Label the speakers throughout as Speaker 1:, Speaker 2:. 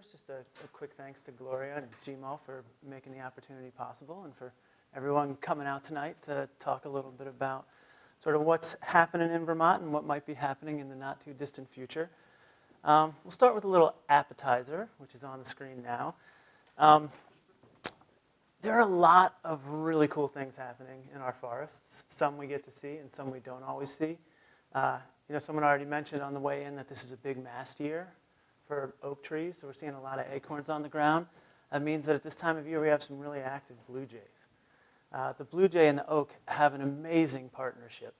Speaker 1: First, just a quick thanks to Gloria and GMALL for making the opportunity possible, and for everyone coming out tonight to talk a little bit about sort of what's happening in Vermont and what might be happening in the not too distant future. We'll start with a little appetizer, which is on the screen now. There are a lot of really cool things happening in our forests. Some we get to see and some we don't always see. Someone already mentioned on the way in that this is a big mast year for oak trees, so we're seeing a lot of acorns on the ground. That means that at this time of year we have some really active blue jays. The blue jay and the oak have an amazing partnership.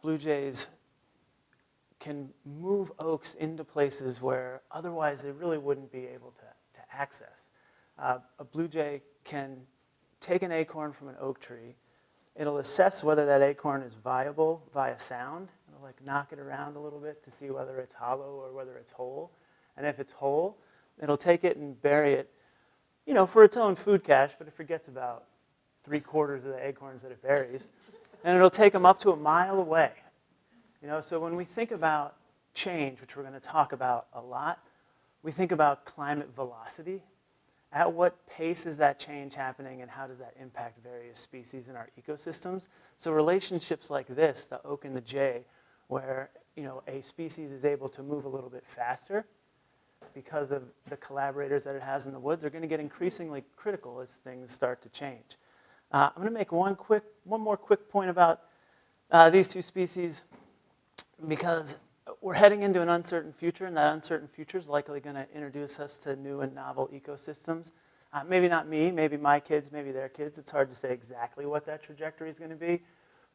Speaker 1: Blue jays can move oaks into places where otherwise they really wouldn't be able to access. A blue jay can take an acorn from an oak tree. It'll assess whether that acorn is viable via sound. It'll knock it around a little bit to see whether it's hollow or whether it's whole. And if it's whole, it'll take it and bury it, for its own food cache, but it forgets about 3/4 of the acorns that it buries. And it'll take them up to a mile away. So when we think about change, which we're going to talk about a lot, we think about climate velocity. At what pace is that change happening, and how does that impact various species in our ecosystems? So relationships like this, the oak and the jay, where a species is able to move a little bit faster because of the collaborators that it has in the woods, are going to get increasingly critical as things start to change. I'm going to make one more quick point about these two species, because we're heading into an uncertain future, and that uncertain future is likely going to introduce us to new and novel ecosystems. Maybe not me, maybe my kids, maybe their kids. It's hard to say exactly what that trajectory is going to be,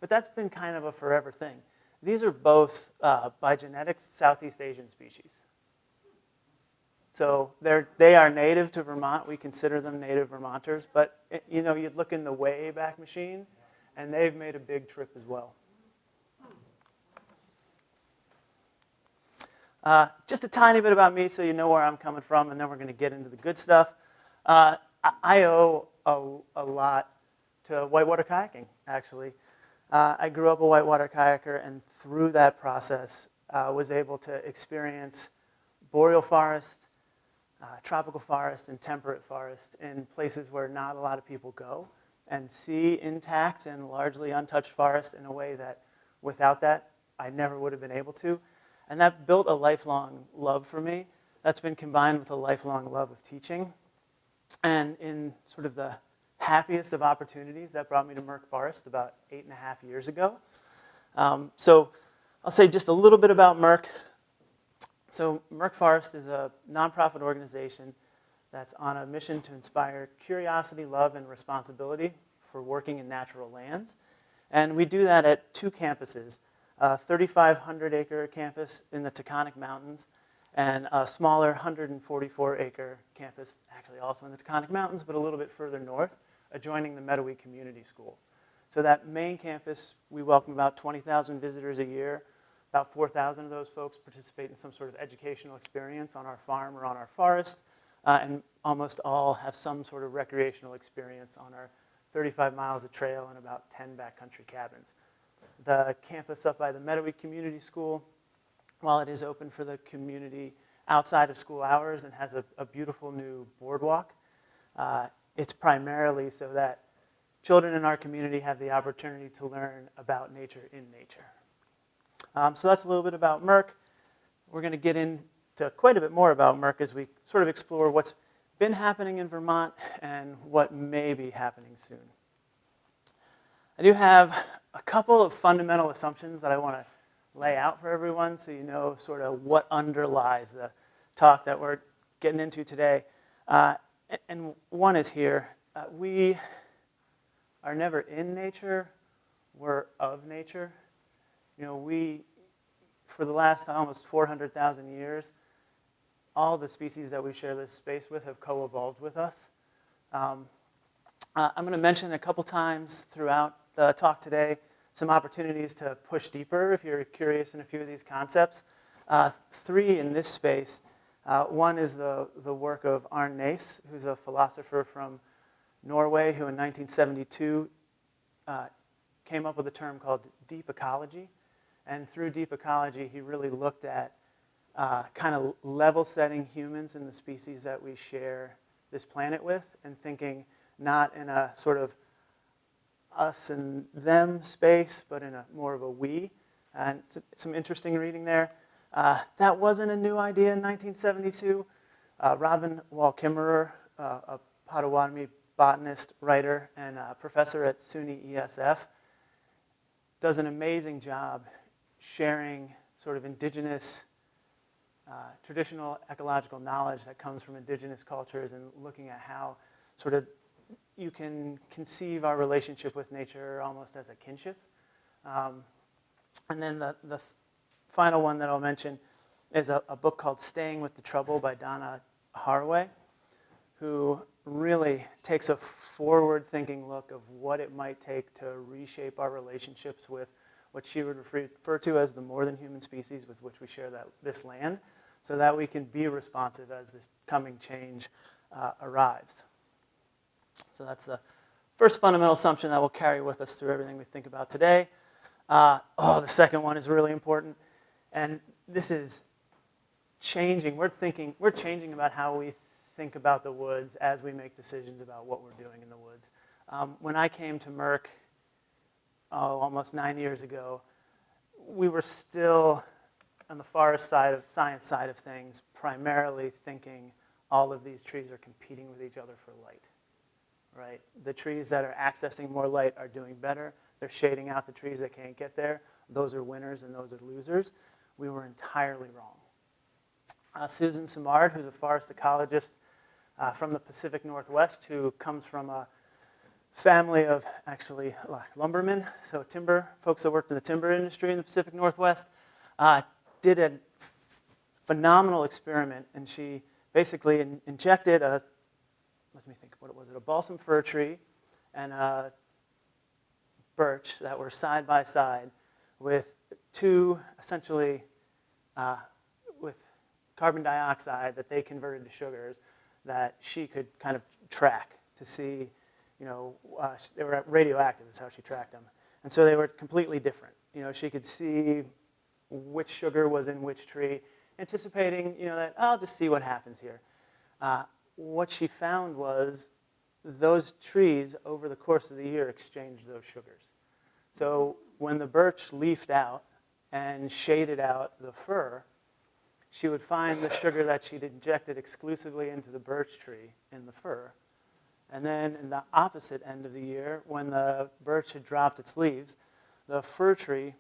Speaker 1: but that's been kind of a forever thing. These are both, by genetics, Southeast Asian species. So they are native to Vermont. We consider them native Vermonters, but you look in the way back machine, and they've made a big trip as well. Just a tiny bit about me so you know where I'm coming from, and then we're going to get into the good stuff. I owe a lot to whitewater kayaking, actually. I grew up a whitewater kayaker, and through that process was able to experience boreal forest, tropical forest, and temperate forest in places where not a lot of people go, and see intact and largely untouched forest in a way that without that I never would have been able to. And that built a lifelong love for me. That's been combined with a lifelong love of teaching. And in sort of the happiest of opportunities, that brought me to Merck Forest about 8.5 years ago. So I'll say just a little bit about Merck. So Merck Forest is a nonprofit organization that's on a mission to inspire curiosity, love, and responsibility for working in natural lands. And we do that at 2 campuses. A 3,500-acre campus in the Taconic Mountains, and a smaller 144-acre campus, actually also in the Taconic Mountains, but a little bit further north, adjoining the Meadowy Community School. So that main campus, we welcome about 20,000 visitors a year. About 4,000 of those folks participate in some sort of educational experience on our farm or on our forest, and almost all have some sort of recreational experience on our 35 miles of trail and about 10 backcountry cabins. The campus up by the Meadowy Community School, while it is open for the community outside of school hours and has a beautiful new boardwalk, it's primarily so that children in our community have the opportunity to learn about nature in nature. So that's a little bit about Merck. We're going to get into quite a bit more about Merck as we sort of explore what's been happening in Vermont and what may be happening soon. I do have a couple of fundamental assumptions that I want to lay out for everyone so you know sort of what underlies the talk that we're getting into today. And one is here. We are never in nature. We're of nature. We, for the last almost 400,000 years, all the species that we share this space with have co-evolved with us. I'm going to mention a couple times throughout the talk today some opportunities to push deeper if you're curious in a few of these concepts. 3 in this space. One is the work of Arne Naess, who's a philosopher from Norway who in 1972 came up with a term called deep ecology. And through deep ecology, he really looked at kind of level setting humans and the species that we share this planet with, and thinking not in a sort of us and them space, but in a more of a we. And some interesting reading there. That wasn't a new idea in 1972. Robin Wall-Kimmerer, a Potawatomi botanist, writer, and professor at SUNY ESF, does an amazing job sharing sort of indigenous, traditional ecological knowledge that comes from indigenous cultures, and looking at how sort of you can conceive our relationship with nature almost as a kinship. And then the final one that I'll mention is a book called Staying with the Trouble by Donna Haraway, who really takes a forward-thinking look of what it might take to reshape our relationships with what she would refer to as the more than human species with which we share this land, so that we can be responsive as this coming change arrives. So that's the first fundamental assumption that will carry with us through everything we think about today. The second one is really important, and this is changing. We're changing about how we think about the woods as we make decisions about what we're doing in the woods. When I came to Merck almost 9 years ago, we were still on the forest side of science side of things, primarily thinking all of these trees are competing with each other for light. Right? The trees that are accessing more light are doing better. They're shading out the trees that can't get there. Those are winners and those are losers. We were entirely wrong. Susan Simard, who's a forest ecologist from the Pacific Northwest, who comes from a family of actually lumbermen, so timber, folks that worked in the timber industry in the Pacific Northwest, did a phenomenal experiment, and she basically injected a balsam fir tree and a birch that were side by side with two, essentially, with carbon dioxide that they converted to sugars that she could kind of track to see, they were radioactive is how she tracked them. And so they were completely different. She could see which sugar was in which tree, anticipating, that I'll just see what happens here. What she found was those trees, over the course of the year, exchanged those sugars. So when the birch leafed out and shaded out the fir, she would find the sugar that she'd injected exclusively into the birch tree in the fir. And then in the opposite end of the year, when the birch had dropped its leaves, the fir tree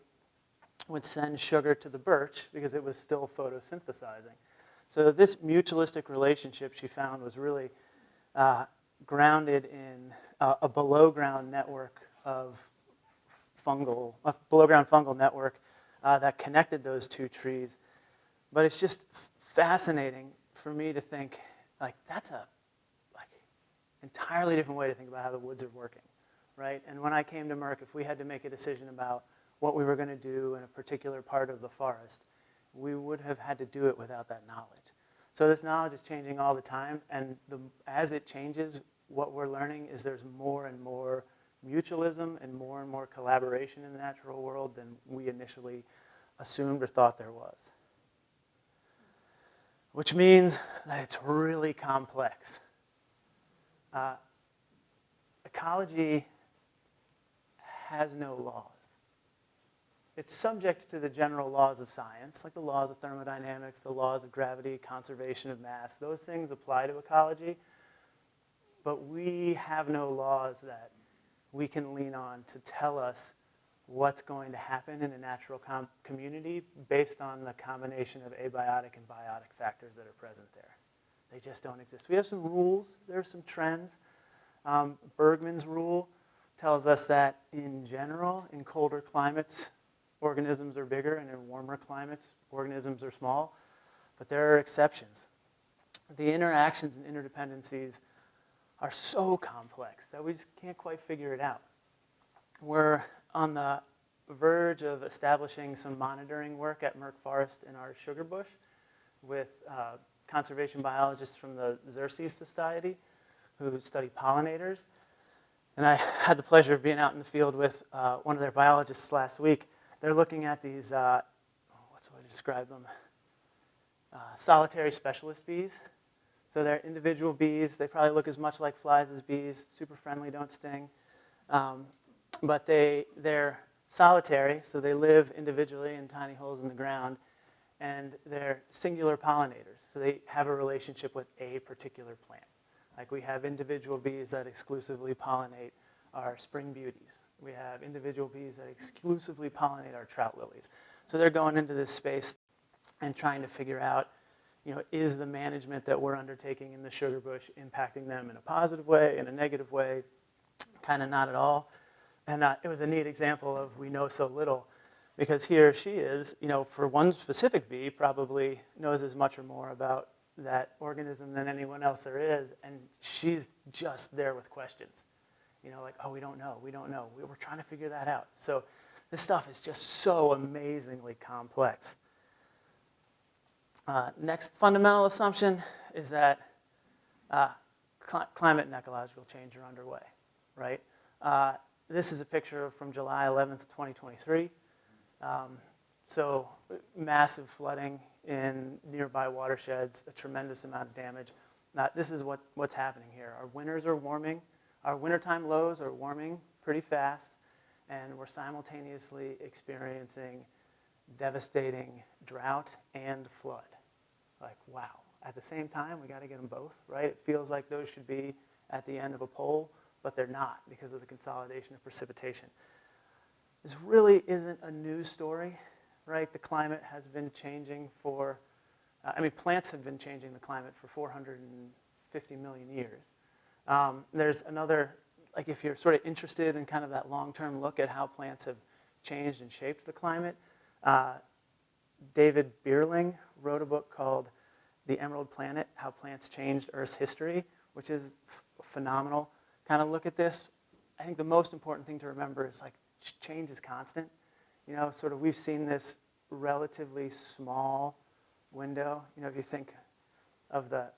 Speaker 1: would send sugar to the birch because it was still photosynthesizing. So this mutualistic relationship she found was really grounded in a below-ground network of below-ground fungal network that connected those two trees. But it's just fascinating for me to think, that's a entirely different way to think about how the woods are working, right? And when I came to Merck, if we had to make a decision about what we were going to do in a particular part of the forest, we would have had to do it without that knowledge. So this knowledge is changing all the time, and as it changes, what we're learning is there's more and more mutualism and more collaboration in the natural world than we initially assumed or thought there was. Which means that it's really complex. Ecology has no laws. It's subject to the general laws of science, like the laws of thermodynamics, the laws of gravity, conservation of mass. Those things apply to ecology, but we have no laws that we can lean on to tell us what's going to happen in a natural community based on the combination of abiotic and biotic factors that are present there. They just don't exist. We have some rules. There are some trends. Bergman's rule tells us that in general, in colder climates, organisms are bigger, and in warmer climates, organisms are small. But there are exceptions. The interactions and interdependencies are so complex that we just can't quite figure it out. We're on the verge of establishing some monitoring work at Merck Forest in our sugar bush with conservation biologists from the Xerces Society who study pollinators. And I had the pleasure of being out in the field with one of their biologists last week. They're looking at these, what's the way to describe them? solitary specialist bees. So they're individual bees. They probably look as much like flies as bees, super friendly, don't sting. But they're solitary, so they live individually in tiny holes in the ground, and they're singular pollinators. So they have a relationship with a particular plant. Like we have individual bees that exclusively pollinate our spring beauties. We have individual bees that exclusively pollinate our trout lilies. So they're going into this space and trying to figure out, is the management that we're undertaking in the sugar bush impacting them in a positive way, in a negative way? Kind of not at all. And it was a neat example of we know so little, because here she is, for one specific bee, probably knows as much or more about that organism than anyone else there is, and she's just there with questions. Like, oh, we don't know. We're trying to figure that out. So this stuff is just so amazingly complex. Next fundamental assumption is that climate and ecological change are underway, right? This is a picture from July 11th, 2023. So massive flooding in nearby watersheds, a tremendous amount of damage. Now, this is what's happening here. Our winters are warming. Our wintertime lows are warming pretty fast, and we're simultaneously experiencing devastating drought and flood. Like, wow. At the same time, we got to get them both, right? It feels like those should be at the end of a pole, but they're not because of the consolidation of precipitation. This really isn't a news story, right? The climate has been changing plants have been changing the climate for 450 million years. There's another, like if you're sort of interested in kind of that long-term look at how plants have changed and shaped the climate, David Bierling wrote a book called The Emerald Planet, How Plants Changed Earth's History, which is phenomenal. Kind of look at this. I think the most important thing to remember is like change is constant. Sort of we've seen this relatively small window. If you think of the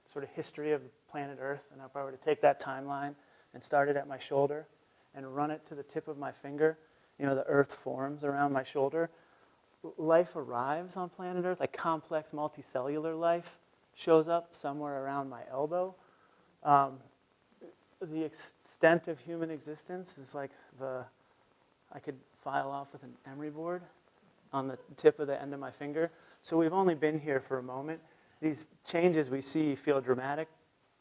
Speaker 1: sort of history of planet Earth, and if I were to take that timeline and start it at my shoulder and run it to the tip of my finger, the Earth forms around my shoulder. Life arrives on planet Earth, like complex multicellular life shows up somewhere around my elbow. The extent of human existence is like I could file off with an emery board on the tip of the end of my finger. So we've only been here for a moment. These changes we see feel dramatic,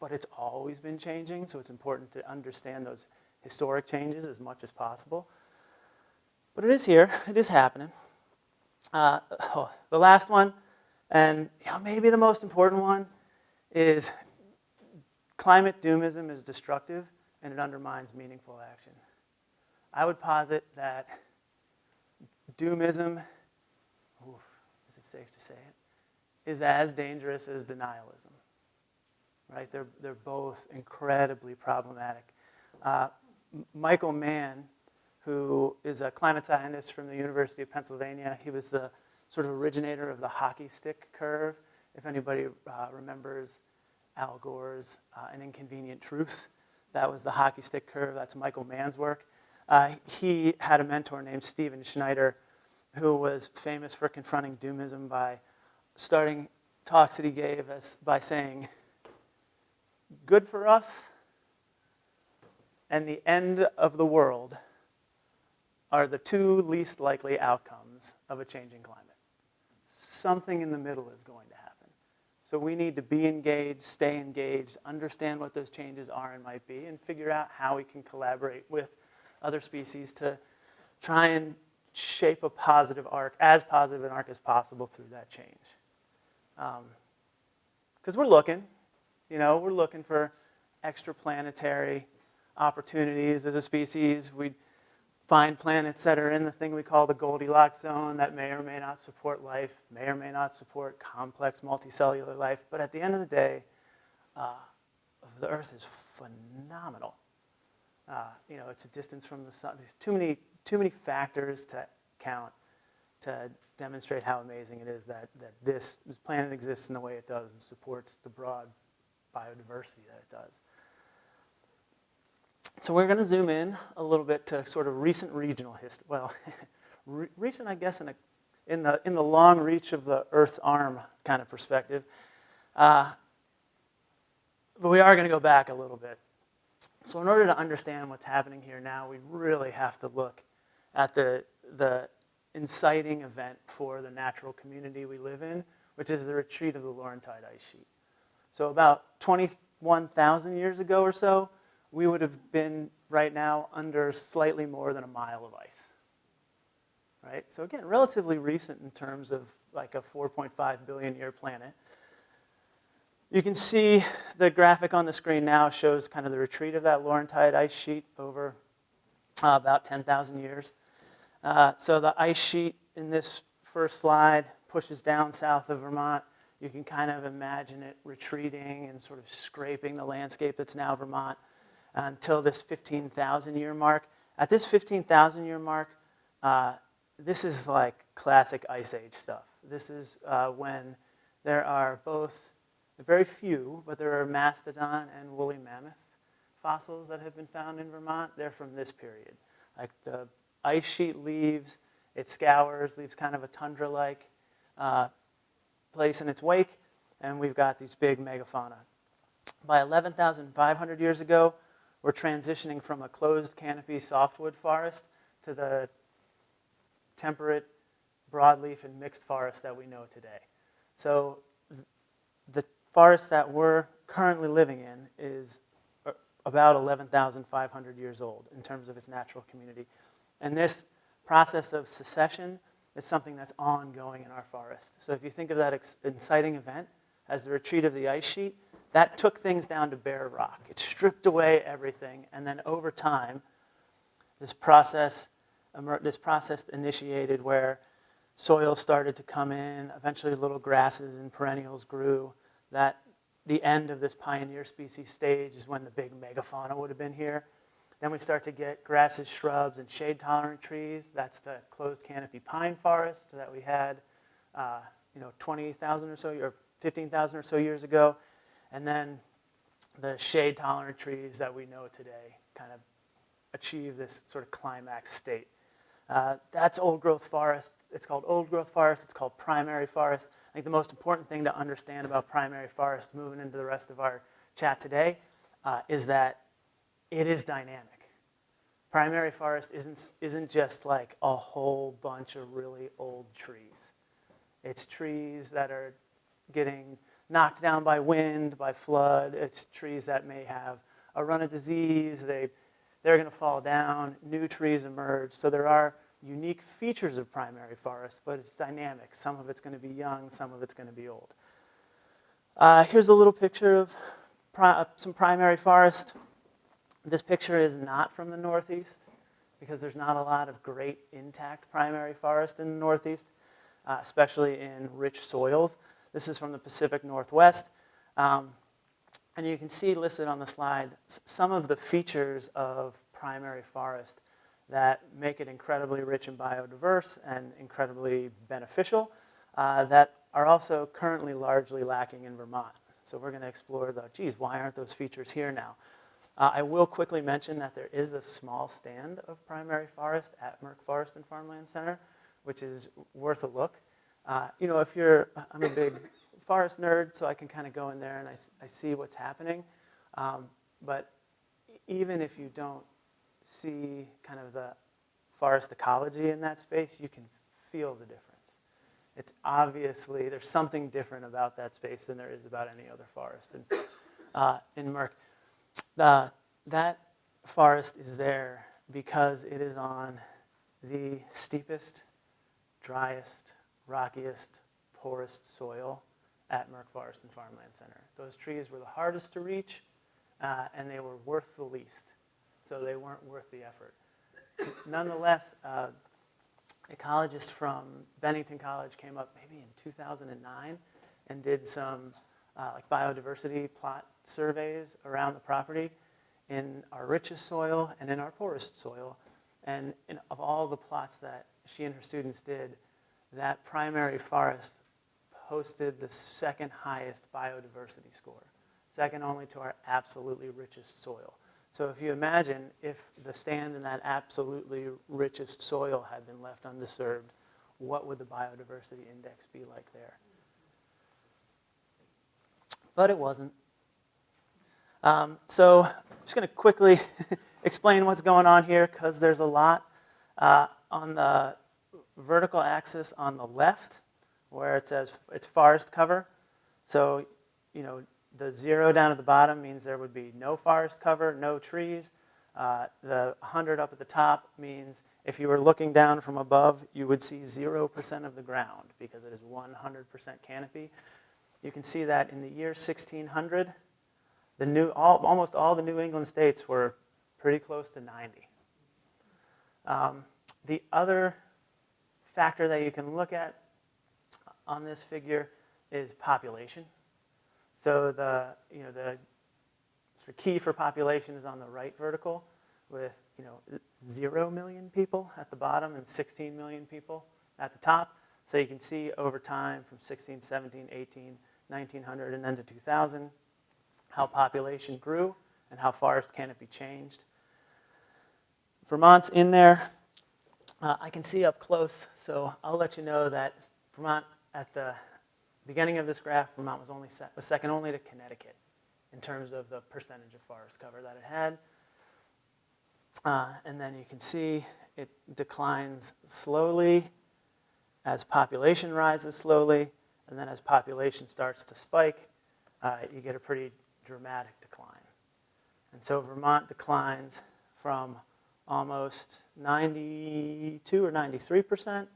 Speaker 1: but it's always been changing, so it's important to understand those historic changes as much as possible. But it is here. It is happening. The last one, and maybe the most important one, is climate doomism is destructive and it undermines meaningful action. I would posit that doomism, is it safe to say it, is as dangerous as denialism. Right? They're both incredibly problematic. Michael Mann, who is a climate scientist from the University of Pennsylvania, he was the sort of originator of the hockey stick curve. If anybody remembers Al Gore's An Inconvenient Truth, that was the hockey stick curve. That's Michael Mann's work. He had a mentor named Stephen Schneider, who was famous for confronting doomism by starting talks that he gave by saying, good for us and the end of the world are the two least likely outcomes of a changing climate. Something in the middle is going to happen. So we need to be engaged, stay engaged, understand what those changes are and might be, and figure out how we can collaborate with other species to try and shape a positive arc, as positive an arc as possible through that change. Because we're looking for extraplanetary opportunities as a species. We find planets that are in the thing we call the Goldilocks zone that may or may not support life, may or may not support complex multicellular life. But at the end of the day, the Earth is phenomenal. It's a distance from the sun. There's too many factors to count to demonstrate how amazing it is that this planet exists in the way it does and supports the broad biodiversity that it does. So we're going to zoom in a little bit to sort of recent regional history. Well, recent, I guess, in the long reach of the Earth's arm kind of perspective. But we are going to go back a little bit. So in order to understand what's happening here now, we really have to look at the inciting event for the natural community we live in, which is the retreat of the Laurentide ice sheet. So about 21,000 years ago or so, we would have been right now under slightly more than a mile of ice. Right? So again, relatively recent in terms of like a 4.5 billion year planet. You can see the graphic on the screen now shows kind of the retreat of that Laurentide ice sheet over about 10,000 years. So the ice sheet in this first slide pushes down south of Vermont. You can kind of imagine it retreating and sort of scraping the landscape that's now Vermont until this 15,000 year mark. At this 15,000 year mark, this is like classic Ice Age stuff. This is when there are both, very few, but there are mastodon and woolly mammoth fossils that have been found in Vermont. They're from this period. Like the ice sheet leaves, it scours, leaves kind of a tundra-like place in its wake, and we've got these big megafauna. By 11,500 years ago, we're transitioning from a closed canopy softwood forest to the temperate broadleaf and mixed forest that we know today. So the forest that we're currently living in is about 11,500 years old in terms of its natural community. And this process of succession is something that's ongoing in our forest. So if you think of that inciting event as the retreat of the ice sheet, that took things down to bare rock. It stripped away everything, and then over time, this process initiated where soil started to come in, eventually little grasses and perennials grew. That the end of this pioneer species stage is when the big megafauna would have been here. Then we start to get grasses, shrubs, and shade-tolerant trees. That's the closed canopy pine forest that we had 20,000 or so, or 15,000 or so years ago. And then the shade-tolerant trees that we know today kind of achieve this sort of climax state. That's old-growth forest. It's called old-growth forest. It's called primary forest. I think the most important thing to understand about primary forest, moving into the rest of our chat today, is that it is dynamic. Primary forest isn't just like a whole bunch of really old trees. It's trees that are getting knocked down by wind, by flood. It's trees that may have a run of disease. They're going to fall down. New trees emerge. So there are unique features of primary forest, but it's dynamic. Some of it's going to be young. Some of it's going to be old. Here's a little picture of some primary forest. This picture is not from the Northeast because there's not a lot of great intact primary forest in the Northeast, especially in rich soils. This is from the Pacific Northwest. And you can see listed on the slide some of the features of primary forest that make it incredibly rich and biodiverse and incredibly beneficial that are also currently largely lacking in Vermont. So we're going to explore why aren't those features here now? I will quickly mention that there is a small stand of primary forest at Merck Forest and Farmland Center, which is worth a look. I'm a big forest nerd, so I can kind of go in there and I see what's happening. But even if you don't see kind of the forest ecology in that space, you can feel the difference. It's obviously, there's something different about that space than there is about any other forest in Merck. That forest is there because it is on the steepest, driest, rockiest, poorest soil at Merck Forest and Farmland Center. Those trees were the hardest to reach, and they were worth the least, so they weren't worth the effort. Nonetheless, ecologists from Bennington College came up maybe in 2009 and did some biodiversity plot surveys around the property in our richest soil and in our poorest soil. And of all the plots that she and her students did, that primary forest posted the second highest biodiversity score, second only to our absolutely richest soil. So if you imagine if the stand in that absolutely richest soil had been left undisturbed, what would the biodiversity index be like there? But it wasn't. So I'm just going to quickly explain what's going on here because there's a lot. On the vertical axis on the left, where it says it's forest cover, so the 0 down at the bottom means there would be no forest cover, no trees. The 100 up at the top means if you were looking down from above, you would see 0% of the ground because it is 100% canopy. You can see that in the year 1600, almost all the New England states were pretty close to 90. The other factor that you can look at on this figure is population. So the sort of key for population is on the right vertical with 0 million people at the bottom and 16 million people at the top. So you can see over time from 16, 17, 18, 1900 and then to 2000 how population grew and how forest canopy changed. Vermont's in there. I can see up close, so I'll let you know that Vermont, at the beginning of this graph, Vermont was second only to Connecticut in terms of the percentage of forest cover that it had. And then you can see it declines slowly as population rises slowly, and then as population starts to spike, you get a pretty dramatic decline. And so Vermont declines from almost 92 or 93%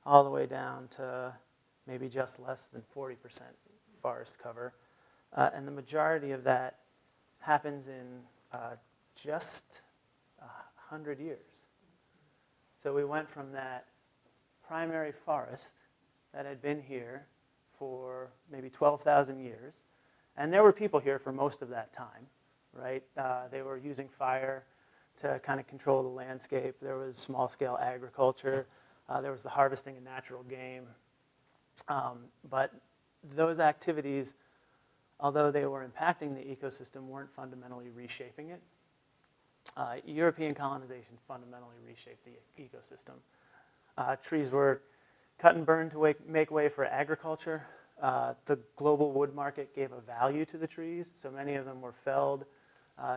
Speaker 1: all the way down to maybe just less than 40% forest cover. And the majority of that happens in just 100 years. So we went from that primary forest that had been here for maybe 12,000 years, and there were people here for most of that time, right? They were using fire to kind of control the landscape. There was small-scale agriculture. There was the harvesting of natural game. But those activities, although they were impacting the ecosystem, weren't fundamentally reshaping it. European colonization fundamentally reshaped the ecosystem. Trees were cut and burned to make way for agriculture. The global wood market gave a value to the trees, so many of them were felled,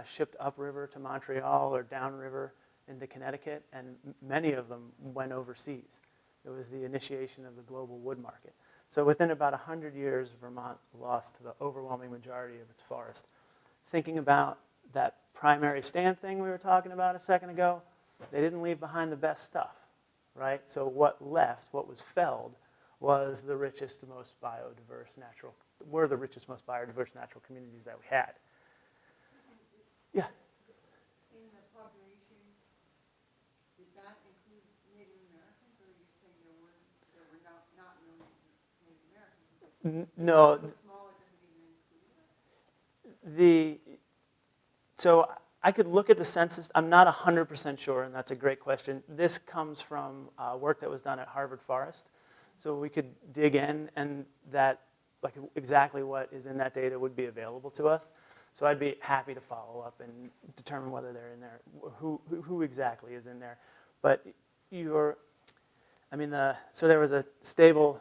Speaker 1: shipped upriver to Montreal or downriver into Connecticut, and many of them went overseas. It was the initiation of the global wood market. So within about 100 years, Vermont lost the overwhelming majority of its forest. Thinking about that primary stand thing we were talking about a second ago, they didn't leave behind the best stuff, right? So what left, what was felled, was the richest, most biodiverse natural communities that we had. Yeah.
Speaker 2: In the population, did that include Native Americans, or are you saying there were not no Native Americans?
Speaker 1: No.
Speaker 2: So small, it doesn't even include that?
Speaker 1: So I could look at the census. I'm not 100% sure, and that's a great question. This comes from work that was done at Harvard Forest. So we could dig in, and that, like exactly what is in that data would be available to us. So I'd be happy to follow up and determine whether they're in there, who exactly is in there. But so there was a stable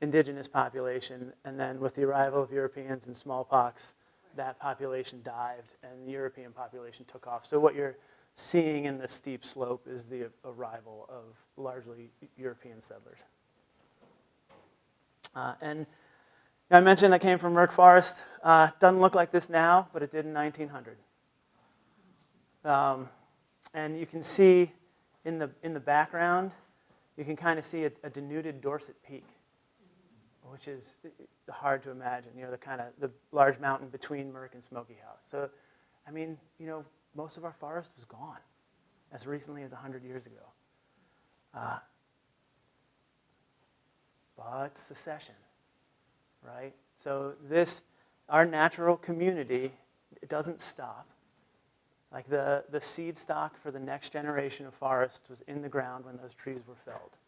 Speaker 1: indigenous population, and then with the arrival of Europeans and smallpox, that population dived, and the European population took off. So what you're seeing in the steep slope is the arrival of largely European settlers. And I mentioned I came from Merck Forest. Doesn't look like this now, but it did in 1900. And you can see in the background, you can kind of see a denuded Dorset Peak, which is hard to imagine. The large mountain between Merck and Smoky House. So, most of our forest was gone as recently as 100 years ago. But secession, right? So our natural community, it doesn't stop. Like the seed stock for the next generation of forest was in the ground when those trees were felled.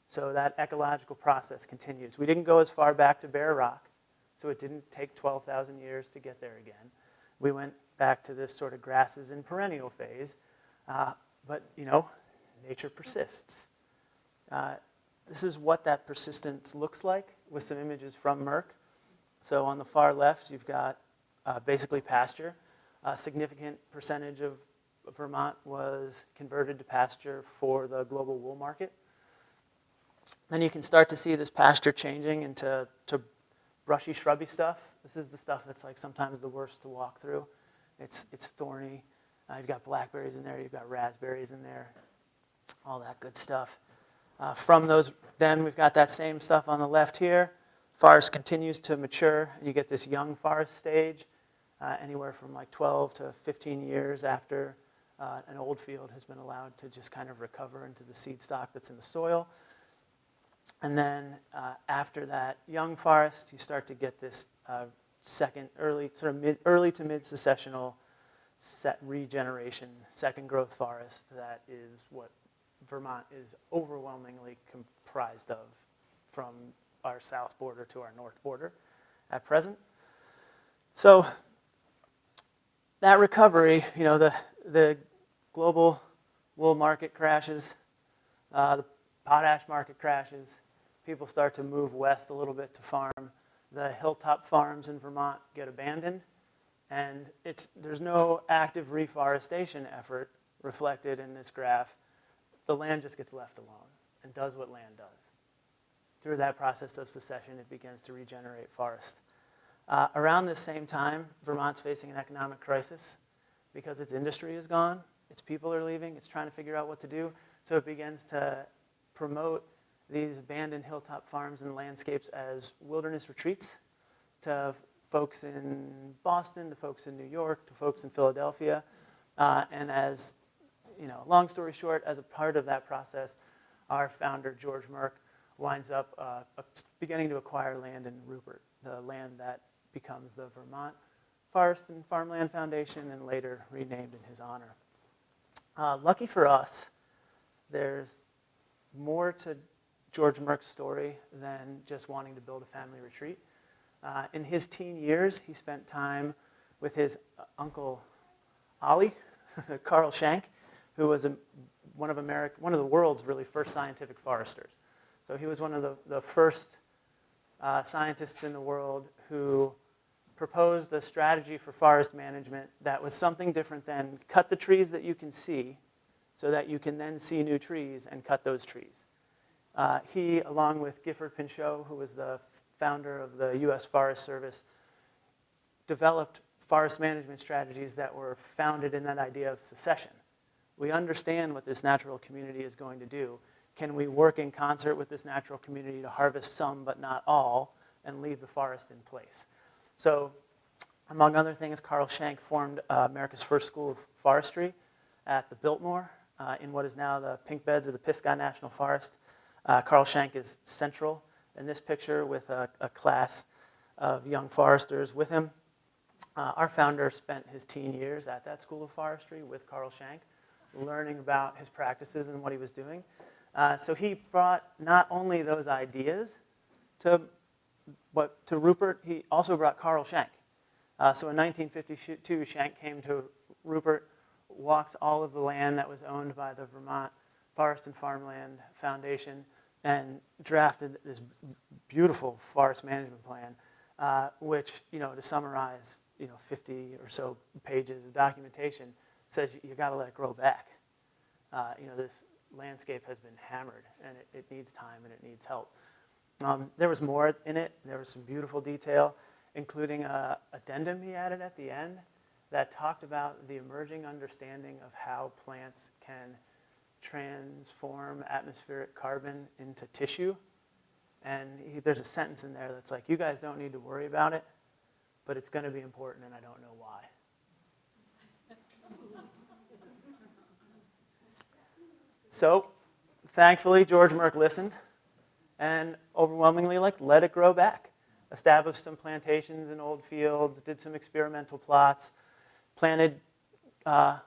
Speaker 1: So that ecological process continues. We didn't go as far back to bare rock, so it didn't take 12,000 years to get there again. We went back to this sort of grasses and perennial phase, but nature persists. This is what that persistence looks like with some images from Merck. So on the far left, you've got basically pasture. A significant percentage of Vermont was converted to pasture for the global wool market. Then you can start to see this pasture changing into brushy, shrubby stuff. This is the stuff that's like sometimes the worst to walk through. It's thorny. You've got blackberries in there. You've got raspberries in there. All that good stuff. From those, then we've got that same stuff on the left here. Forest continues to mature. You get this young forest stage, anywhere from like 12 to 15 years after an old field has been allowed to just kind of recover into the seed stock that's in the soil. And then after that young forest, you start to get this early to mid-successional regeneration, second growth forest. That is what Vermont is overwhelmingly comprised of from our south border to our north border at present. So that recovery, the global wool market crashes, the potash market crashes, people start to move west a little bit to farm. The hilltop farms in Vermont get abandoned, and there's no active reforestation effort reflected in this graph. The land just gets left alone and does what land does. Through that process of succession, it begins to regenerate forest. Around this same time, Vermont's facing an economic crisis because its industry is gone, its people are leaving, it's trying to figure out what to do, so it begins to promote these abandoned hilltop farms and landscapes as wilderness retreats to folks in Boston, to folks in New York, to folks in Philadelphia, and as long story short, as a part of that process, our founder, George Merck, winds up beginning to acquire land in Rupert, the land that becomes the Vermont Forest and Farmland Foundation and later renamed in his honor. Lucky for us, there's more to George Merck's story than just wanting to build a family retreat. In his teen years, he spent time with his uncle Ollie, Carl Schenck, who was one of the world's really first scientific foresters. So he was one of the first scientists in the world who proposed a strategy for forest management that was something different than cut the trees that you can see so that you can then see new trees and cut those trees. He, along with Gifford Pinchot, who was the founder of the U.S. Forest Service, developed forest management strategies that were founded in that idea of succession. We understand what this natural community is going to do. Can we work in concert with this natural community to harvest some but not all and leave the forest in place? So, among other things, Carl Schenck formed America's first school of forestry at the Biltmore in what is now the pink beds of the Pisgah National Forest. Carl Schenck is central in this picture with a class of young foresters with him. Our founder spent his teen years at that school of forestry with Carl Schenck, learning about his practices and what he was doing. So he brought not only those ideas to Rupert, he also brought Carl Schenck. So in 1952, Schenck came to Rupert, walked all of the land that was owned by the Vermont Forest and Farmland Foundation, and drafted this beautiful forest management plan, which, to summarize, 50 or so pages of documentation, says you got to let it grow back. This landscape has been hammered, and it needs time and it needs help. There was more in it. There was some beautiful detail, including an addendum he added at the end that talked about the emerging understanding of how plants can transform atmospheric carbon into tissue. And there's a sentence in there that's like, you guys don't need to worry about it, but it's going to be important and I don't know why. So, thankfully, George Merck listened and overwhelmingly let it grow back. Established some plantations in old fields, did some experimental plots, planted the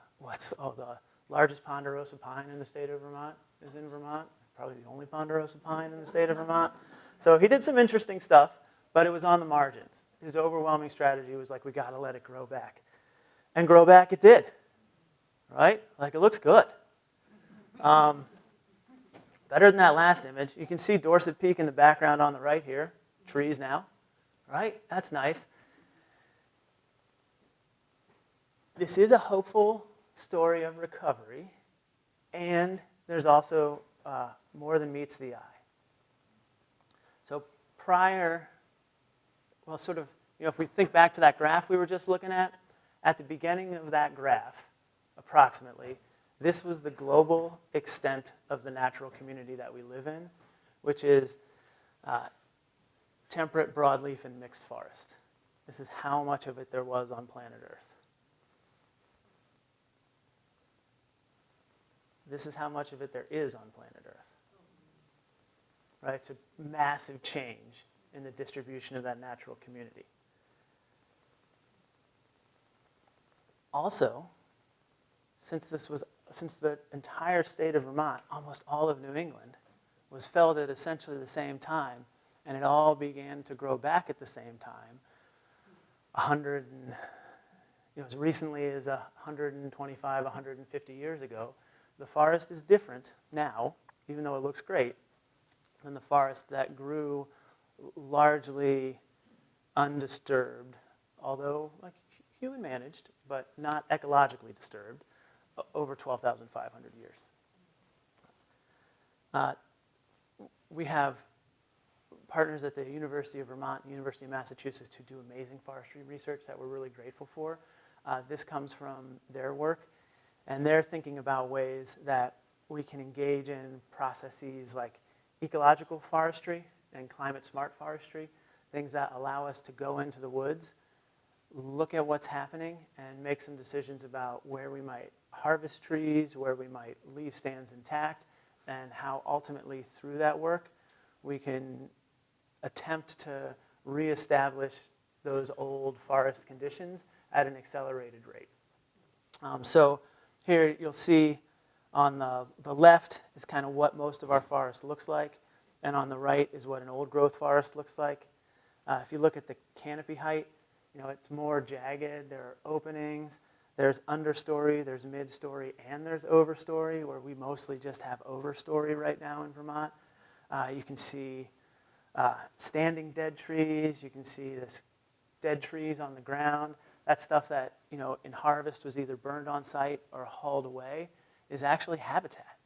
Speaker 1: largest ponderosa pine in the state of Vermont is in Vermont, probably the only ponderosa pine in the state of Vermont. So he did some interesting stuff, but it was on the margins. His overwhelming strategy was like, we got to let it grow back. And grow back it did, right? Like, it looks good. The Better than that last image. You can see Dorset Peak in the background on the right here. Trees now, right? That's nice. This is a hopeful story of recovery, and there's also more than meets the eye. So if we think back to that graph we were just looking at the beginning of that graph, approximately, this was the global extent of the natural community that we live in, which is temperate broadleaf and mixed forest. This is how much of it there was on planet Earth. This is how much of it there is on planet Earth. Right? It's a massive change in the distribution of that natural community. Also, since the entire state of Vermont, almost all of New England, was felled at essentially the same time, and it all began to grow back at the same time, as recently as 125, 150 years ago, the forest is different now, even though it looks great, than the forest that grew largely undisturbed, although human managed, but not ecologically disturbed, over 12,500 years. We have partners at the University of Vermont and University of Massachusetts who do amazing forestry research that we're really grateful for. This comes from their work, and they're thinking about ways that we can engage in processes like ecological forestry and climate-smart forestry, things that allow us to go into the woods, look at what's happening, and make some decisions about where we might harvest trees, where we might leave stands intact, and how ultimately through that work we can attempt to reestablish those old forest conditions at an accelerated rate. So here you'll see on the left is kind of what most of our forest looks like, and on the right is what an old growth forest looks like. If you look at the canopy height, it's more jagged. There are openings. There's understory, there's midstory, and there's overstory, where we mostly just have overstory right now in Vermont. You can see standing dead trees. You can see this dead trees on the ground. That stuff that, in harvest was either burned on site or hauled away is actually habitat.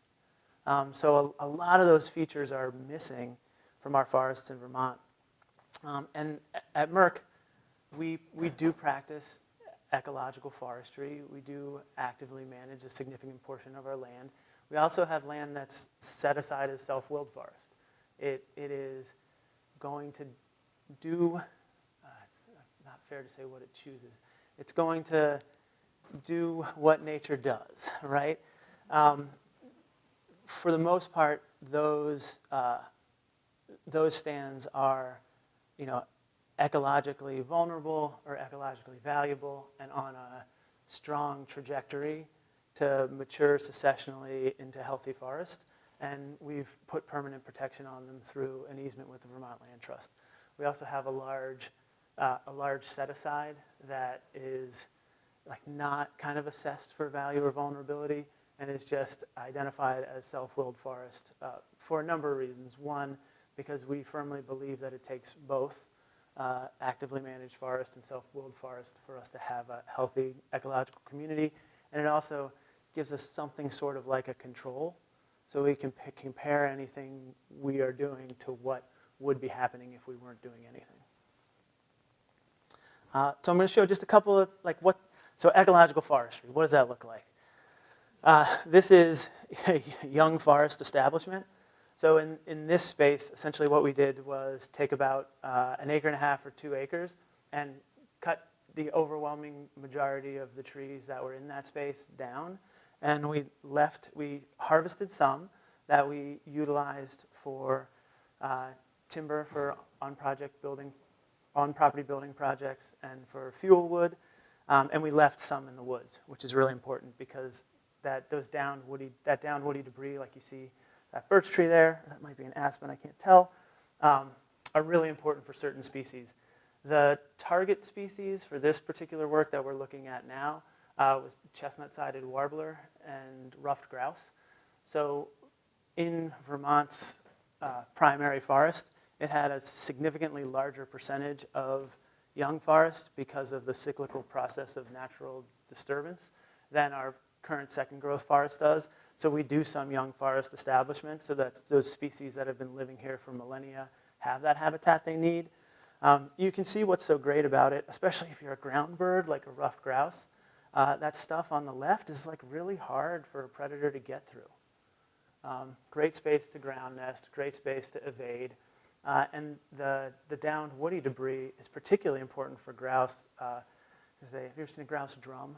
Speaker 1: So a lot of those features are missing from our forests in Vermont. And at Merck, we do practice ecological forestry. We do actively manage a significant portion of our land. We also have land that's set aside as self-willed forest. It is going to do, it's not fair to say what it chooses. It's going to do what nature does, right? For the most part, those stands are, ecologically vulnerable or ecologically valuable and on a strong trajectory to mature successionally into healthy forest. And we've put permanent protection on them through an easement with the Vermont Land Trust. We also have a large set-aside that is not kind of assessed for value or vulnerability and is just identified as self-willed forest for a number of reasons. One, because we firmly believe that it takes both actively managed forest and self-willed forest for us to have a healthy ecological community. And it also gives us something sort of like a control, so we can compare anything we are doing to what would be happening if we weren't doing anything. So I'm going to show just a couple of, so ecological forestry, what does that look like? This is a young forest establishment. So in this space, essentially what we did was take about 1.5 acres or 2 acres and cut the overwhelming majority of the trees that were in that space down. And we harvested some that we utilized for timber for on-property building projects and for fuel wood. And we left some in the woods, which is really important because that downed woody debris, like you see that birch tree there, that might be an aspen, I can't tell, are really important for certain species. The target species for this particular work that we're looking at now was chestnut-sided warbler and ruffed grouse. So in Vermont's primary forest, it had a significantly larger percentage of young forest because of the cyclical process of natural disturbance than our current second growth forest does. So we do some young forest establishment so that those species that have been living here for millennia have that habitat they need. You can see what's so great about it, especially if you're a ground bird like a ruffed grouse. That stuff on the left is like really hard for a predator to get through. Great space to ground nest, great space to evade. And the downed woody debris is particularly important for grouse. Have you ever seen a grouse drum?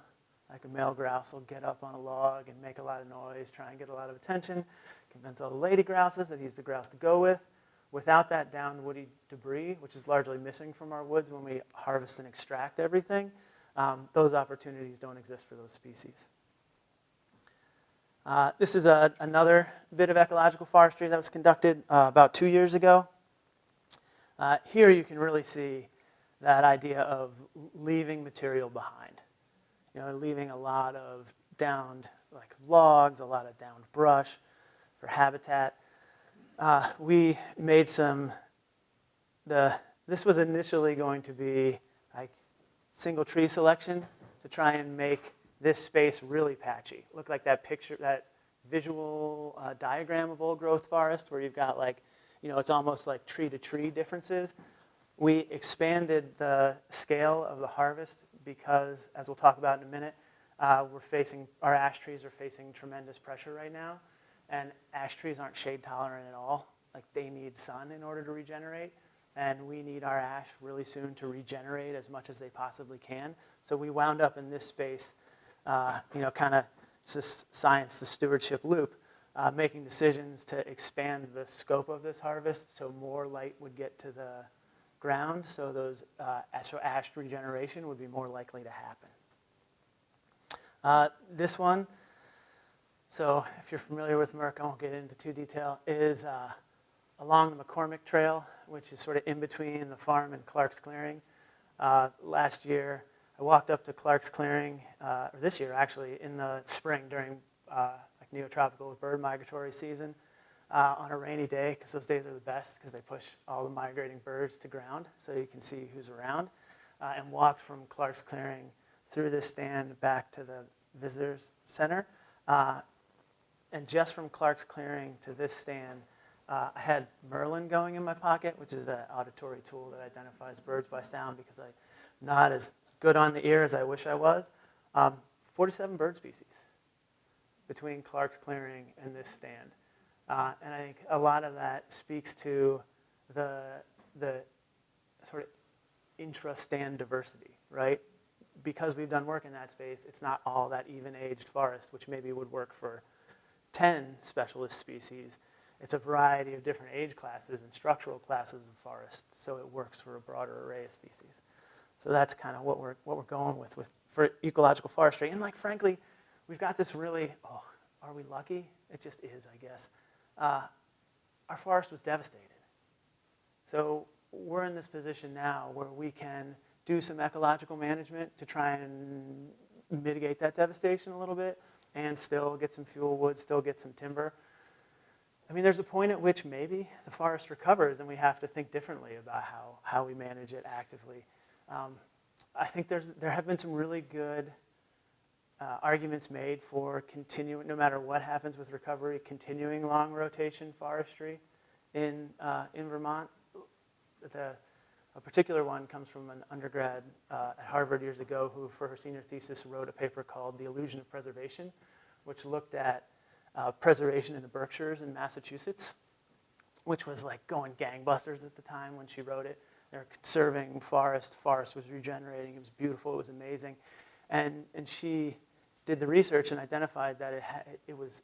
Speaker 1: Like a male grouse will get up on a log and make a lot of noise, try and get a lot of attention, convince all the lady grouses that he's the grouse to go with. Without that downed woody debris, which is largely missing from our woods when we harvest and extract everything, those opportunities don't exist for those species. This is another bit of ecological forestry that was conducted about 2 years ago. Here you can really see that idea of leaving material behind. You know, leaving a lot of downed like logs, a lot of downed brush for habitat. We made this was initially going to be like single tree selection to try and make this space really patchy. Look like that picture, that visual diagram of old growth forest where you've got like, you know, it's almost like tree to tree differences. We expanded the scale of the harvest because, as we'll talk about in a minute, our ash trees are facing tremendous pressure right now. And ash trees aren't shade tolerant at all. Like they need sun in order to regenerate. And we need our ash really soon to regenerate as much as they possibly can. So we wound up in this space, you know, kind of it's this science, the stewardship loop, making decisions to expand the scope of this harvest so more light would get to the ground, so those ash regeneration would be more likely to happen. This one, so if you're familiar with Merck, I won't get into too detail, is along the McCormick Trail, which is sort of in between the farm and Clark's Clearing. Last year, I walked up to Clark's Clearing, or this year actually, in the spring during like neotropical bird migratory season on a rainy day, because those days are the best because they push all the migrating birds to ground so you can see who's around, and walked from Clark's Clearing through this stand back to the visitors center. And just from Clark's Clearing to this stand, I had Merlin going in my pocket, which is an auditory tool that identifies birds by sound because I'm not as good on the ear as I wish I was. 47 bird species between Clark's Clearing and this stand. And I think a lot of that speaks to the sort of intra-stand diversity, right? Because we've done work in that space, it's not all that even-aged forest, which maybe would work for 10 specialist species. It's a variety of different age classes and structural classes of forest, so it works for a broader array of species. So that's kind of what we're going with for ecological forestry. And like frankly, we've got this really, are we lucky? It just is, I guess. Our forest was devastated. So we're in this position now where we can do some ecological management to try and mitigate that devastation a little bit and still get some fuel wood, still get some timber. I mean, there's a point at which maybe the forest recovers and we have to think differently about how we manage it actively. I think there have been some really good arguments made for continuing, no matter what happens with recovery, continuing long rotation forestry in Vermont. A particular one comes from an undergrad at Harvard years ago who, for her senior thesis, wrote a paper called The Illusion of Preservation, which looked at preservation in the Berkshires in Massachusetts, which was like going gangbusters at the time when she wrote it. They were conserving forest. Forest was regenerating. It was beautiful. It was amazing. And she did the research and identified that it was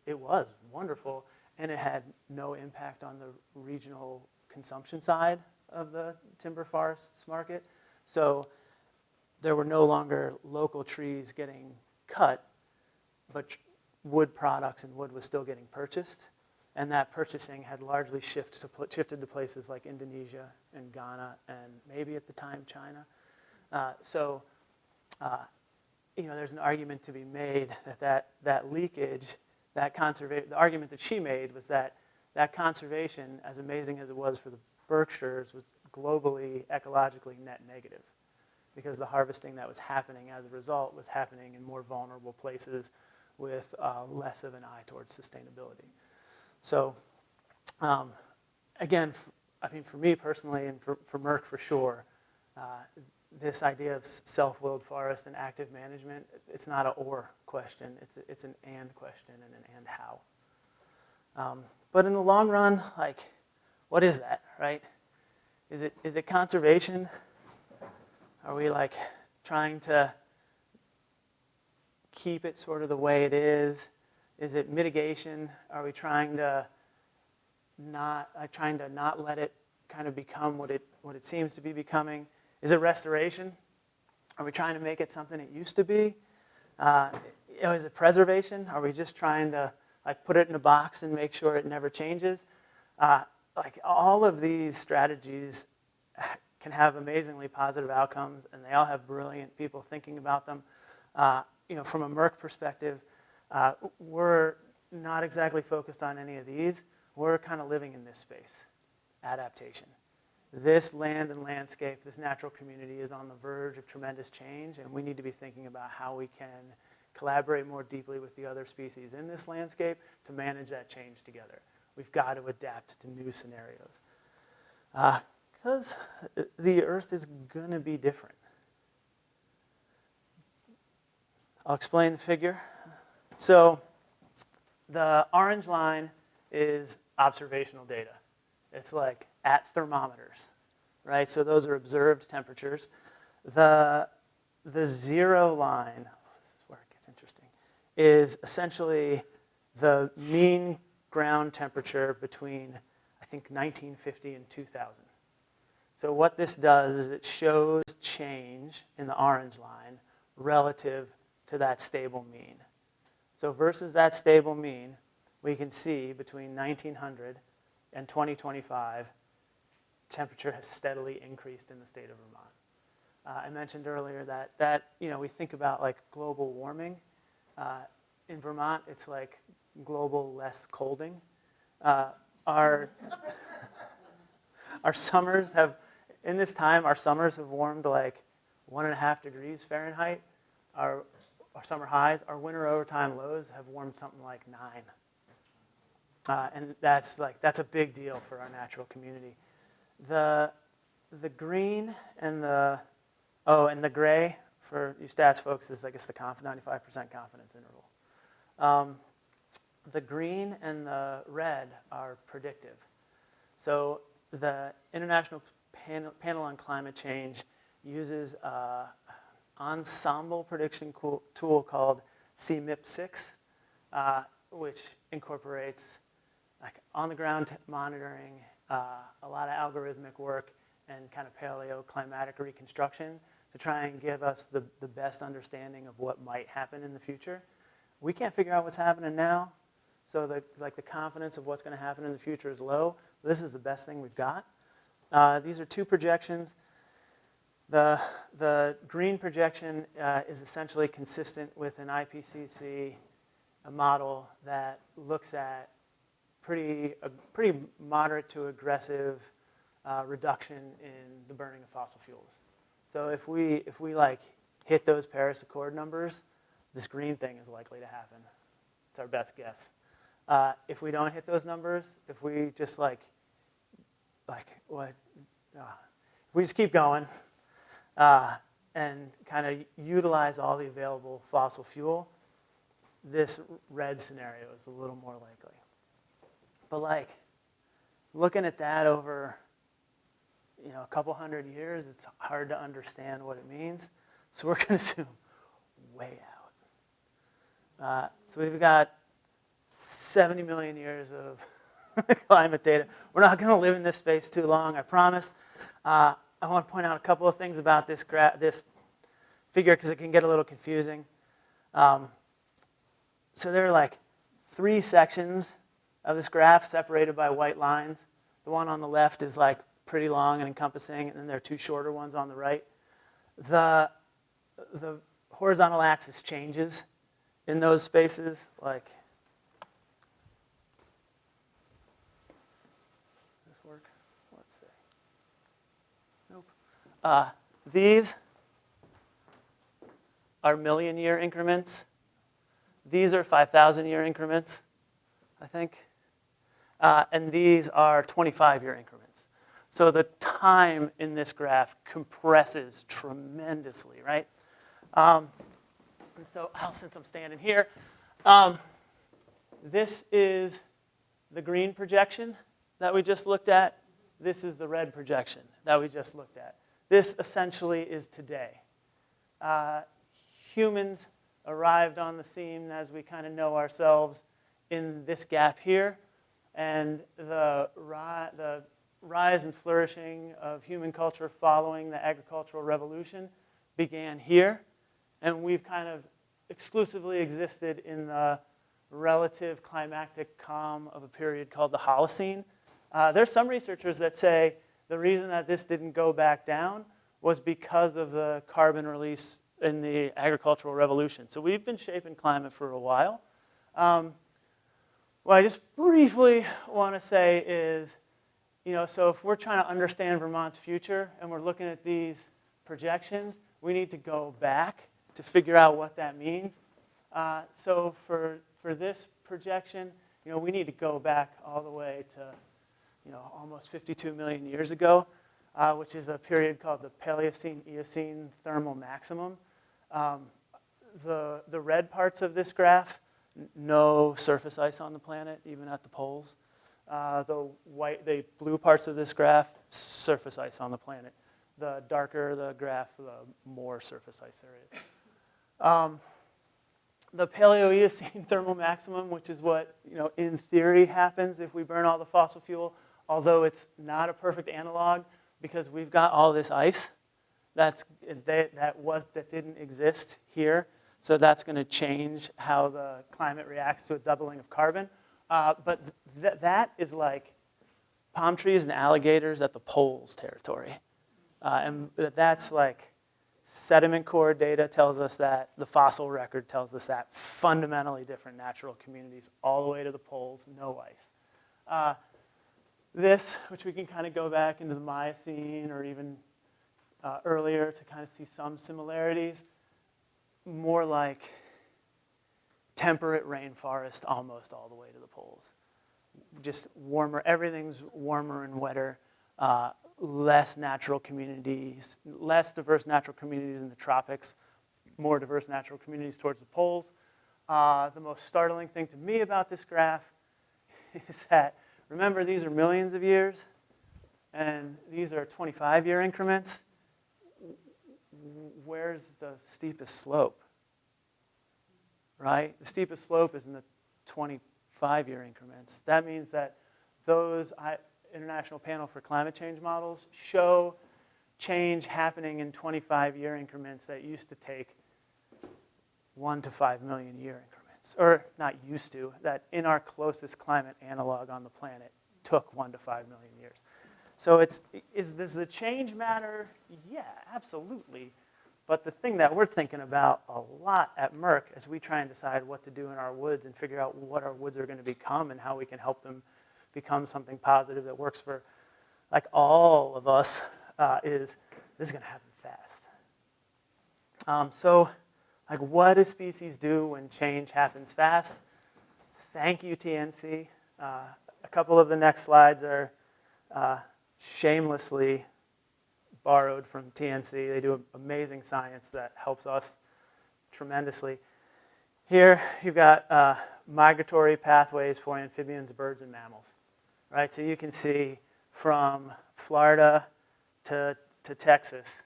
Speaker 1: wonderful, and it had no impact on the regional consumption side of the timber forests market. So there were no longer local trees getting cut, but wood products and wood was still getting purchased. And that purchasing had largely shifted to places like Indonesia and Ghana and maybe at the time China. There's an argument to be made that leakage, the argument that she made was that that conservation, as amazing as it was for the Berkshires, was globally, ecologically net negative, because the harvesting that was happening as a result was happening in more vulnerable places with less of an eye towards sustainability. So again, I mean, for me personally, and for Merck for sure, this idea of self-willed forest and active management, it's not an or question, it's an and question and an and how. But in the long run, like, what is that, right? Is it conservation? Are we like trying to keep it sort of the way it is? Is it mitigation? Are we trying to not let it kind of become what it seems to be becoming? Is it restoration? Are we trying to make it something it used to be? Is it preservation? Are we just trying to like put it in a box and make sure it never changes? Like all of these strategies can have amazingly positive outcomes, and they all have brilliant people thinking about them. From a Merck perspective, we're not exactly focused on any of these. We're kind of living in this space, adaptation. This land and landscape, this natural community is on the verge of tremendous change, and we need to be thinking about how we can collaborate more deeply with the other species in this landscape to manage that change together. We've got to adapt to new scenarios. Because the Earth is going to be different. I'll explain the figure. So the orange line is observational data. It's like at thermometers, right? So those are observed temperatures. The zero line, this is where it gets interesting, is essentially the mean ground temperature between, I think, 1950 and 2000. So what this does is it shows change in the orange line relative to that stable mean. So versus that stable mean, we can see between 1900 and 2025, temperature has steadily increased in the state of Vermont. I mentioned earlier that we think about like global warming. In Vermont, it's like global less colding. Our summers have, in this time, our summers have warmed like 1.5 degrees Fahrenheit. Our summer highs, our winter overtime lows have warmed something like 9. And that's a big deal for our natural community. The green and the gray for you stats folks is, I guess, the 95% confidence interval. The green and the red are predictive. So the International Panel on Climate Change uses an ensemble prediction tool called CMIP6, which incorporates like on-the-ground monitoring, a lot of algorithmic work, and kind of paleoclimatic reconstruction to try and give us the best understanding of what might happen in the future. We can't figure out what's happening now, so the confidence of what's going to happen in the future is low. This is the best thing we've got. These are two projections. The green projection is essentially consistent with an IPCC, a model that looks at pretty moderate to aggressive reduction in the burning of fossil fuels. So if we like hit those Paris Accord numbers, this green thing is likely to happen. It's our best guess. If we don't hit those numbers, if we just if we just keep going and kind of utilize all the available fossil fuel, this red scenario is a little more likely. But looking at that over a couple hundred years, it's hard to understand what it means. So we're going to zoom way out. So we've got 70 million years of climate data. We're not going to live in this space too long, I promise. I want to point out a couple of things about this figure because it can get a little confusing. So there are 3 sections of this graph separated by white lines. The one on the left is pretty long and encompassing, and then there are 2 shorter ones on the right. The horizontal axis changes in those spaces. These are million-year increments. These are 5,000-year increments, I think. And these are 25-year increments. So the time in this graph compresses tremendously, right? And so, since I'm standing here, this is the green projection that we just looked at. This is the red projection that we just looked at. This essentially is today. Humans arrived on the scene as we kind of know ourselves in this gap here, and the rise and flourishing of human culture following the agricultural revolution began here, and we've kind of exclusively existed in the relative climactic calm of a period called the Holocene. There's some researchers that say the reason that this didn't go back down was because of the carbon release in the agricultural revolution. So we've been shaping climate for a while. What I just briefly want to say is, so if we're trying to understand Vermont's future and we're looking at these projections, we need to go back to figure out what that means. So for this projection, we need to go back all the way to, almost 52 million years ago, which is a period called the Paleocene-Eocene thermal maximum. The red parts of this graph, no surface ice on the planet, even at the poles. The blue parts of this graph, surface ice on the planet. The darker the graph, the more surface ice there is. The Paleo-Eocene thermal maximum, which is what in theory happens if we burn all the fossil fuel, although it's not a perfect analog because we've got all this ice that didn't exist here. So that's going to change how the climate reacts to a doubling of carbon. But that is like palm trees and alligators at the poles territory. And that's like sediment core data tells us that, the fossil record tells us that, fundamentally different natural communities all the way to the poles, no ice. This, which we can kind of go back into the Miocene or even earlier to kind of see some similarities, more like temperate rainforest almost all the way to the poles. Just warmer, everything's warmer and wetter, less natural communities, less diverse natural communities in the tropics, more diverse natural communities towards the poles. The most startling thing to me about this graph is that, remember, these are millions of years, and these are 25-year increments. Where's the steepest slope? Right? The steepest slope is in the 25-year increments. That means that those International Panel for Climate Change models show change happening in 25-year increments that used to take 1 to 5 million year increments. Or not used to, that in our closest climate analog on the planet took 1 to 5 million years. So does the change matter? Yeah, absolutely. But the thing that we're thinking about a lot at Merck as we try and decide what to do in our woods and figure out what our woods are going to become and how we can help them become something positive that works for like all of us is this is going to happen fast. So like what do species do when change happens fast? Thank you, TNC. A couple of the next slides are shamelessly borrowed from TNC. They do amazing science that helps us tremendously. Here you've got migratory pathways for amphibians, birds, and mammals. Right? So you can see from Florida to Texas,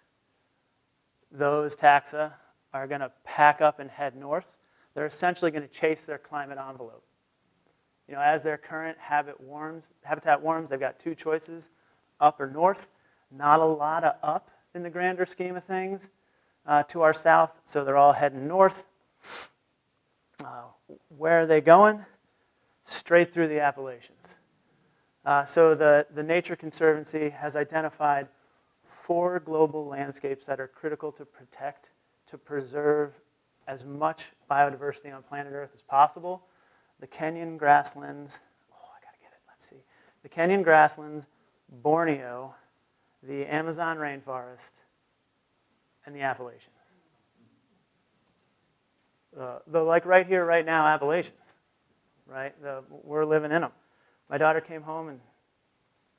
Speaker 1: those taxa are going to pack up and head north. They're essentially going to chase their climate envelope. As their current habitat warms, they've got two choices, up or north. Not a lot of up in the grander scheme of things to our south, so they're all heading north. Where are they going? Straight through the Appalachians. So the Nature Conservancy has identified 4 global landscapes that are critical to protect, to preserve as much biodiversity on planet Earth as possible. The Kenyan grasslands, the Kenyan grasslands, Borneo, the Amazon rainforest, and the Appalachians. The like right here, right now, Appalachians, right? We're living in them. My daughter came home in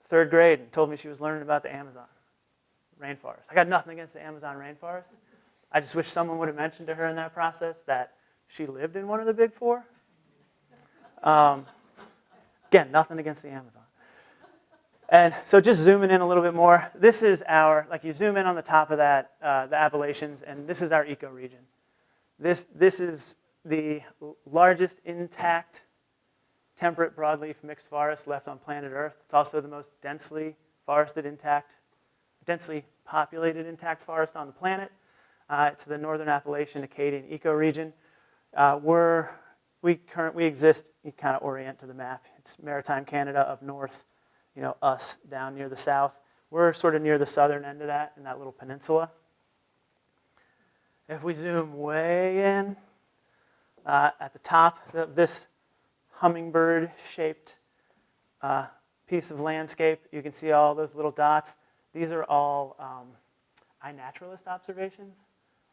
Speaker 1: 3rd grade and told me she was learning about the Amazon rainforest. I got nothing against the Amazon rainforest. I just wish someone would have mentioned to her in that process that she lived in one of the big 4. Again, nothing against the Amazon. And so just zooming in a little bit more, this is our, like you zoom in on the top of that, the Appalachians, and this is our ecoregion. This is the largest intact temperate broadleaf mixed forest left on planet Earth. It's also the most densely forested intact, densely populated intact forest on the planet. It's the Northern Appalachian Acadian ecoregion. We exist, you kind of orient to the map. It's maritime Canada up north, us down near the south. We're sort of near the southern end of that, in that little peninsula. If we zoom way in, at the top of this hummingbird-shaped piece of landscape, you can see all those little dots. These are all iNaturalist observations.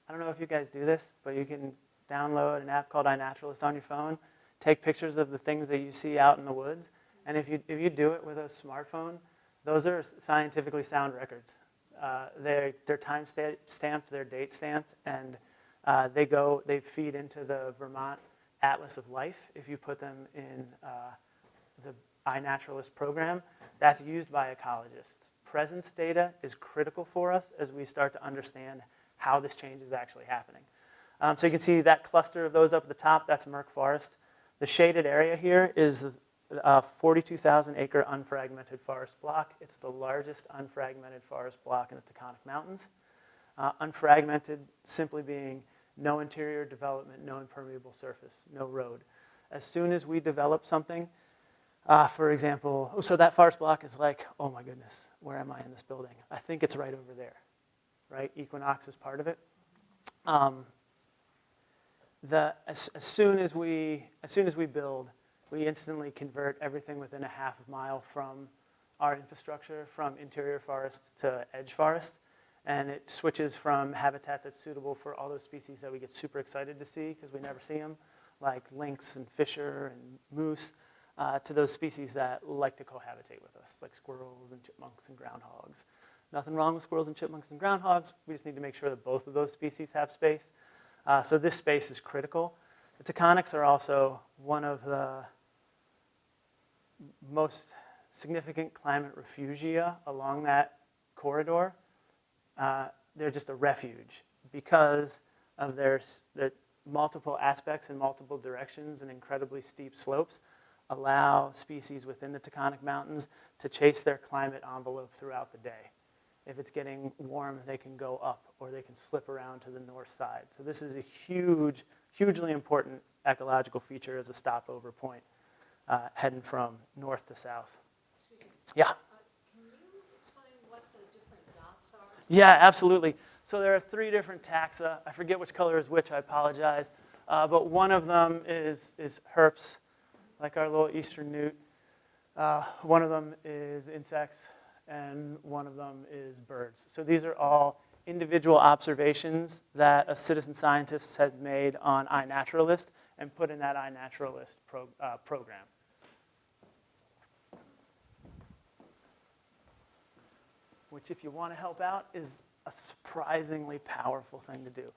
Speaker 1: I don't know if you guys do this, but you can download an app called iNaturalist on your phone, take pictures of the things that you see out in the woods, and if you do it with a smartphone, those are scientifically sound records. They're time stamped, they're date stamped, and they feed into the Vermont Atlas of Life. If you put them in the iNaturalist program, that's used by ecologists. Presence data is critical for us as we start to understand how this change is actually happening. So you can see that cluster of those up at the top, that's Merck Forest. The shaded area here is a 42,000 acre unfragmented forest block. It's the largest unfragmented forest block in the Taconic Mountains. Unfragmented simply being no interior development, no impermeable surface, no road. As soon as we develop something, for example, so that forest block is like, oh my goodness, where am I in this building? I think it's right over there, right? Equinox is part of it. As soon as we build, we instantly convert everything within a half mile from our infrastructure, from interior forest to edge forest. And it switches from habitat that's suitable for all those species that we get super excited to see because we never see them, like lynx and fisher and moose, to those species that like to cohabitate with us, like squirrels and chipmunks and groundhogs. Nothing wrong with squirrels and chipmunks and groundhogs. We just need to make sure that both of those species have space. So this space is critical. The Taconics are also one of the most significant climate refugia along that corridor. They're just a refuge because of their multiple aspects in multiple directions and incredibly steep slopes allow species within the Taconic Mountains to chase their climate envelope throughout the day. If it's getting warm, they can go up or they can slip around to the north side. So this is a hugely important ecological feature as a stopover point heading from north to south.
Speaker 3: Excuse me.
Speaker 1: Yeah.
Speaker 3: Can you explain what the different dots are?
Speaker 1: Yeah, absolutely. So there are 3 different taxa. I forget which color is which, I apologize. But one of them is herps, like our little eastern newt. One of them is insects, and one of them is birds. So these are all individual observations that a citizen scientist has made on iNaturalist and put in that iNaturalist program. Which, if you want to help out, is a surprisingly powerful thing to do.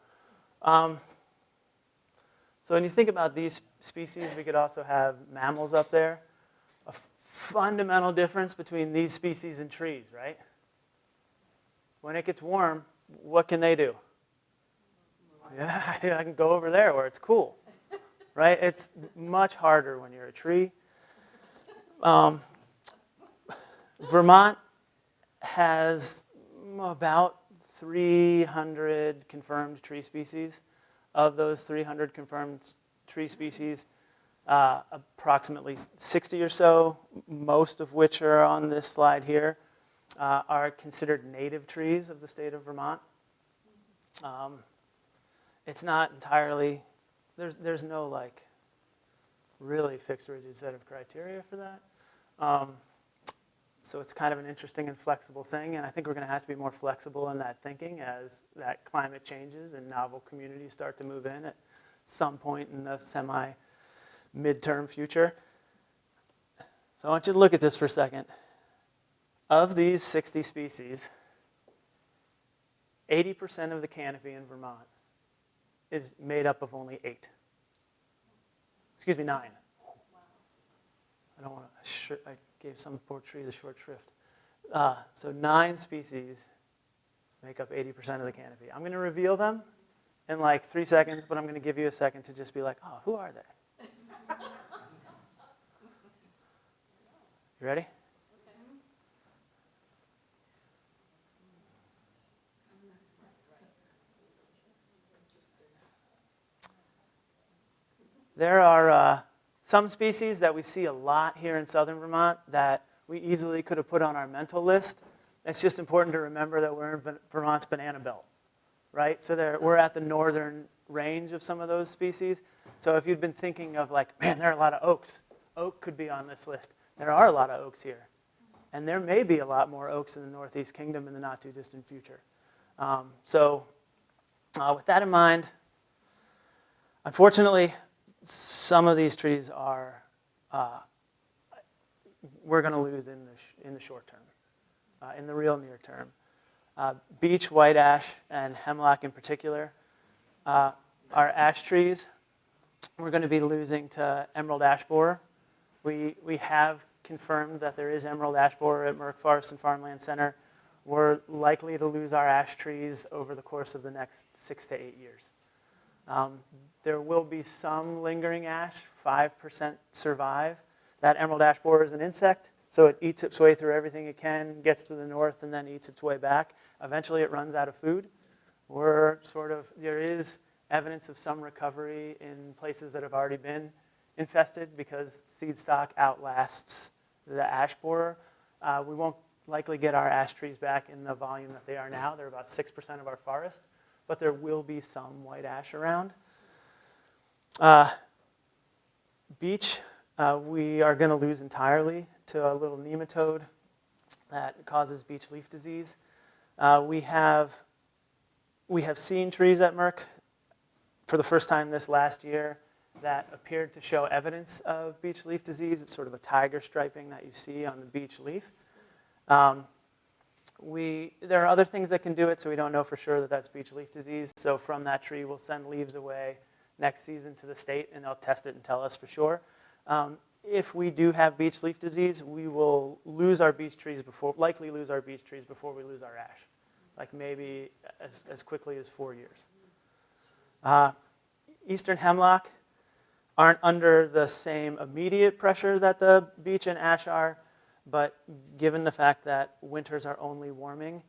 Speaker 1: So when you think about these species, we could also have mammals up there. A fundamental difference between these species and trees, right? When it gets warm, what can they do? Yeah, I can go over there where it's cool, right? It's much harder when you're a tree. Vermont has about 300 confirmed tree species. Of those 300 confirmed tree species, approximately 60 or so, most of which are on this slide here, are considered native trees of the state of Vermont. It's not entirely, there's no like really fixed rigid set of criteria for that. So it's kind of an interesting and flexible thing, and I think we're going to have to be more flexible in that thinking as that climate changes and novel communities start to move in at some point in the semi-midterm future. So I want you to look at this for a second. Of these 60 species, 80% of the canopy in Vermont is made up of only 8. Excuse me, 9. I don't want to, I gave some poor tree the short shrift. So 9 species make up 80% of the canopy. I'm going to reveal them in like 3 seconds, but I'm going to give you a second to just be like, oh, who are they? You ready? There are some species that we see a lot here in southern Vermont that we easily could have put on our mental list. It's just important to remember that we're in Vermont's banana belt, right? So we're at the northern range of some of those species. So if you'd been thinking of like, man, there are a lot of oaks. Oak could be on this list. There are a lot of oaks here. And there may be a lot more oaks in the Northeast Kingdom in the not too distant future. With that in mind, unfortunately, some of these trees are, we're going to lose in the short term, in the real near term. Beech, white ash, and hemlock in particular are ash trees. We're going to be losing to emerald ash borer. We have confirmed that there is emerald ash borer at Merck Forest and Farmland Center. We're likely to lose our ash trees over the course of the next 6 to 8 years. There will be some lingering ash, 5% survive. That emerald ash borer is an insect, so it eats its way through everything it can, gets to the north, and then eats its way back. Eventually it runs out of food. There is evidence of some recovery in places that have already been infested because seed stock outlasts the ash borer. We won't likely get our ash trees back in the volume that they are now. They're about 6% of our forest, but there will be some white ash around. Beech, we are going to lose entirely to a little nematode that causes beech leaf disease. We have seen trees at Merck for the first time this last year that appeared to show evidence of beech leaf disease. It's sort of a tiger striping that you see on the beech leaf. There are other things that can do it, so we don't know for sure that that's beech leaf disease. So from that tree, we'll send leaves away next season to the state, and they'll test it and tell us for sure. If we do have beech leaf disease, we will lose our beech trees likely lose our beech trees before we lose our ash, like maybe as quickly as 4 years. Eastern hemlock aren't under the same immediate pressure that the beech and ash are, but given the fact that winters are only warming,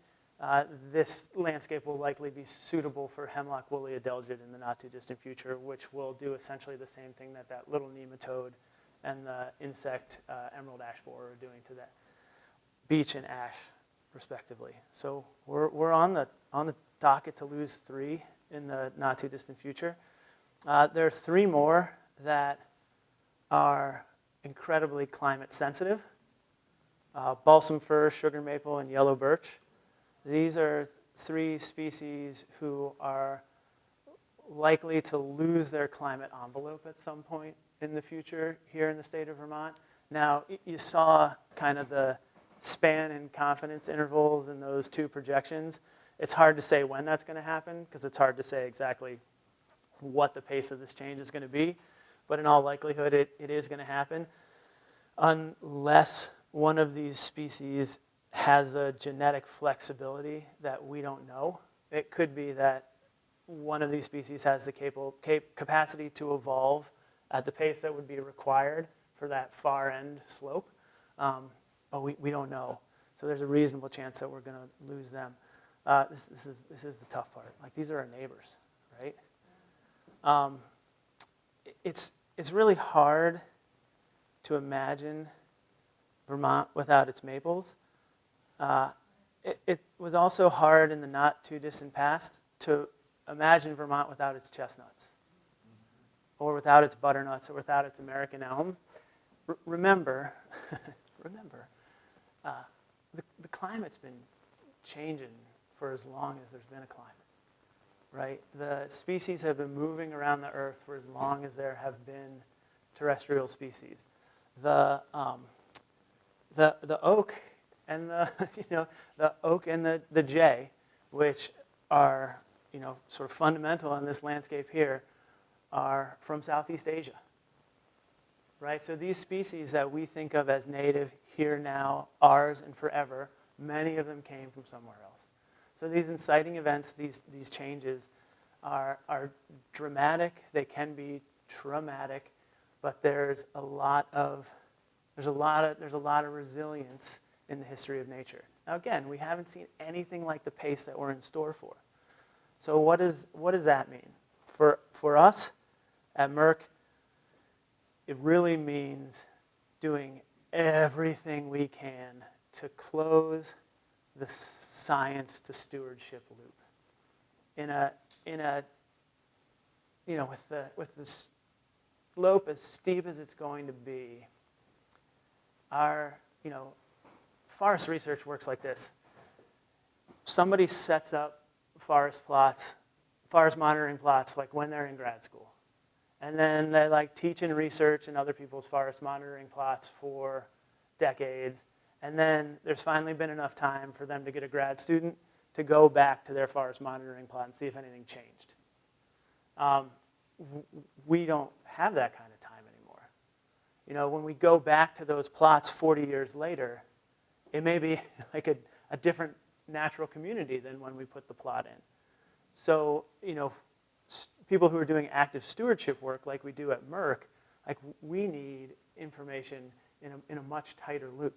Speaker 1: this landscape will likely be suitable for hemlock woolly adelgid in the not too distant future, which will do essentially the same thing that little nematode and the insect emerald ash borer are doing to that beech and ash, respectively. So we're on the docket to lose 3 in the not too distant future. There are 3 more that are incredibly climate sensitive. Balsam fir, sugar maple, and yellow birch. These are 3 species who are likely to lose their climate envelope at some point in the future here in the state of Vermont. Now, you saw kind of the span and confidence intervals in those 2 projections. It's hard to say when that's going to happen because it's hard to say exactly what the pace of this change is going to be. But in all likelihood, it is going to happen unless one of these species has a genetic flexibility that we don't know. It could be that one of these species has the capacity to evolve at the pace that would be required for that far end slope, but we don't know. So there's a reasonable chance that we're going to lose them. This is the tough part. Like, these are our neighbors, right? It's really hard to imagine Vermont without its maples. It was also hard in the not too distant past to imagine Vermont without its chestnuts, or without its butternuts, or without its American elm. Remember, the climate's been changing for as long as there's been a climate, right? The species have been moving around the Earth for as long as there have been terrestrial species. The oak and the oak and the jay, which are sort of fundamental in this landscape here, are from Southeast Asia, right? So these species that we think of as native here now, ours and forever, many of them came from somewhere else. So these inciting events, these changes, are dramatic. They can be traumatic, but there's a lot of resilience in the history of nature. Now again, we haven't seen anything like the pace that we're in store for. So what does that mean? For us at Merck, it really means doing everything we can to close the science to stewardship loop. With the slope as steep as it's going to be, our forest research works like this. Somebody sets up forest monitoring plots, like when they're in grad school. And then they teach and research in other people's forest monitoring plots for decades. And then there's finally been enough time for them to get a grad student to go back to their forest monitoring plot and see if anything changed. We don't have that kind of time anymore. When we go back to those plots 40 years later, it may be like a different natural community than when we put the plot in. So, people who are doing active stewardship work like we do at Merck, we need information in a much tighter loop.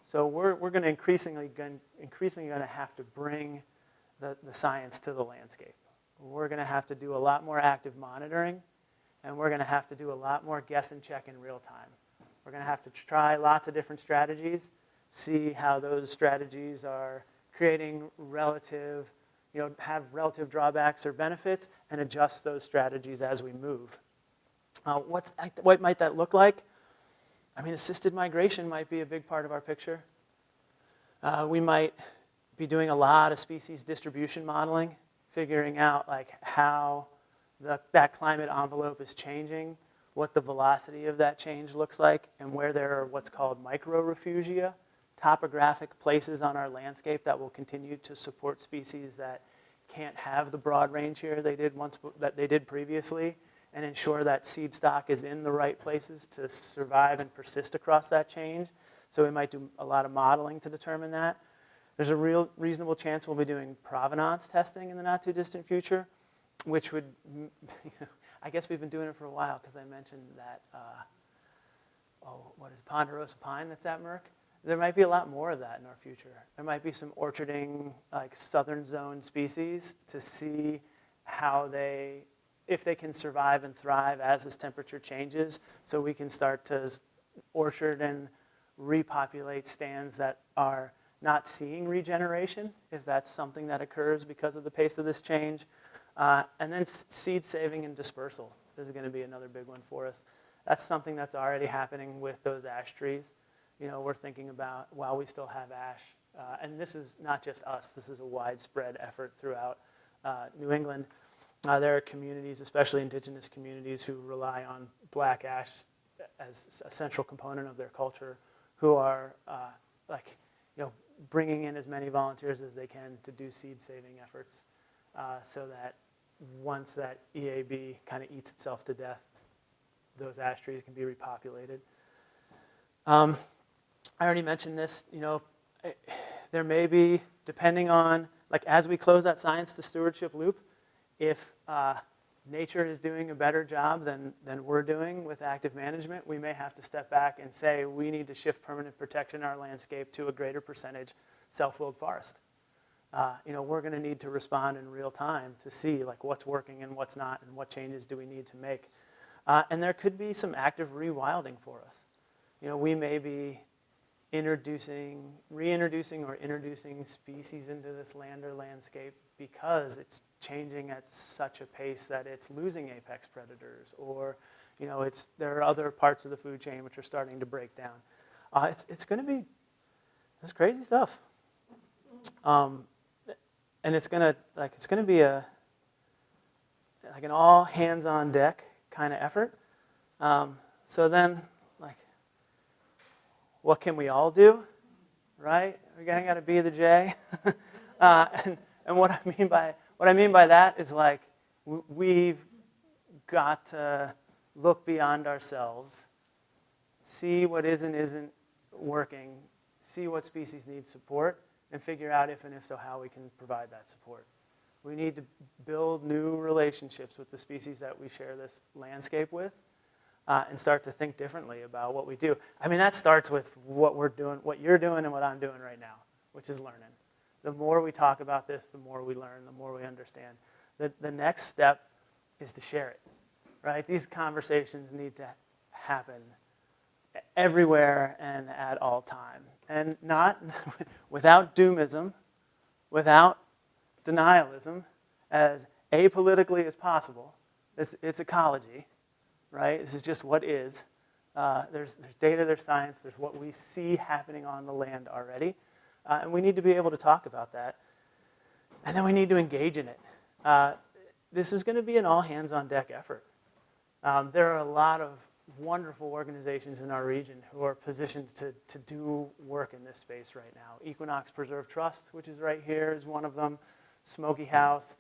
Speaker 1: So we're going to increasingly going to have to bring the science to the landscape. We're going to have to do a lot more active monitoring, and we're going to have to do a lot more guess and check in real time. We're going to have to try lots of different strategies, see how those strategies are creating have relative drawbacks or benefits, and adjust those strategies as we move. What might that look like? Assisted migration might be a big part of our picture. We might be doing a lot of species distribution modeling, figuring out how that climate envelope is changing, what the velocity of that change looks like, and where there are what's called microrefugia, topographic places on our landscape that will continue to support species that can't have the broad range here they did previously, and ensure that seed stock is in the right places to survive and persist across that change. So we might do a lot of modeling to determine that. There's a real reasonable chance we'll be doing provenance testing in the not too distant future, which would, I guess we've been doing it for a while because I mentioned that, ponderosa pine that's at Merck? There might be a lot more of that in our future. There might be some orcharding, southern zone species to see if they can survive and thrive as this temperature changes, so we can start to orchard and repopulate stands that are not seeing regeneration, if that's something that occurs because of the pace of this change. And then seed saving and dispersal is going to be another big one for us. That's something that's already happening with those ash trees. We're thinking about, while we still have ash, and this is not just us, this is a widespread effort throughout New England. There are communities, especially indigenous communities, who rely on black ash as a central component of their culture, who are bringing in as many volunteers as they can to do seed saving efforts, so that once that EAB kind of eats itself to death, those ash trees can be repopulated. I already mentioned this, there may be, depending on, as we close that science to stewardship loop, if nature is doing a better job than we're doing with active management, we may have to step back and say we need to shift permanent protection in our landscape to a greater percentage self-willed forest. We're going to need to respond in real time to see what's working and what's not, and what changes do we need to make. And there could be some active rewilding for us. We may be reintroducing or introducing species into this land or landscape because it's changing at such a pace that it's losing apex predators, or there are other parts of the food chain which are starting to break down. It's going to be It's crazy stuff. And it's gonna be an all hands on deck kind of effort. So then, like, what can we all do, right? We got to be the J. And what I mean by that is, like, we've got to look beyond ourselves, see what is and isn't working, see what species need support, and figure out if and if so how we can provide that support. We need to build new relationships with the species that we share this landscape with, and start to think differently about what we do. I mean, that starts with what we're doing, what you're doing, and what I'm doing right now, which is learning. The more we talk about this, the more we learn, the more we understand. The next step is to share it, right? These conversations need to happen everywhere and at all time. And not without doomism, without denialism, as apolitically as possible. It's ecology, right? This is just what is. There's data, there's science, there's what we see happening on the land already. And we need to be able to talk about that. And then we need to engage in it. This is going to be an all-hands-on-deck effort. There are a lot of wonderful organizations in our region who are positioned to do work in this space right now. Equinox Preserve Trust, which is right here, is one of them. Smoky House,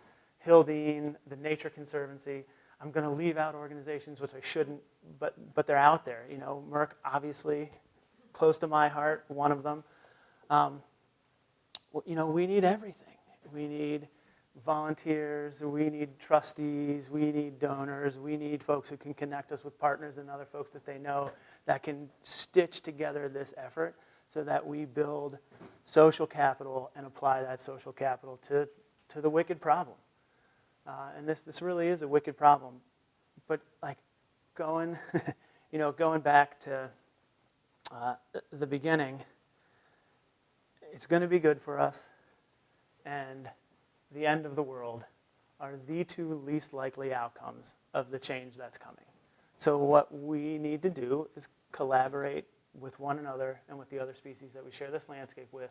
Speaker 1: Hildene, the Nature Conservancy. I'm going to leave out organizations which I shouldn't, but they're out there. You know, Merck, obviously, close to my heart, one of them. You know, we need everything. We need volunteers, we need trustees, we need donors, we need folks who can connect us with partners and other folks that they know that can stitch together this effort so that we build social capital and apply that social capital to the wicked problem. And this really is a wicked problem. But like going back to the beginning, it's going to be good for us, and the end of the world are the two least likely outcomes of the change that's coming. So what we need to do is collaborate with one another and with the other species that we share this landscape with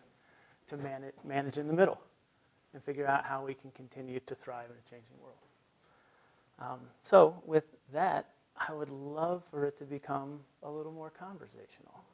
Speaker 1: to manage in the middle and figure out how we can continue to thrive in a changing world. So with that, I would love for it to become a little more conversational.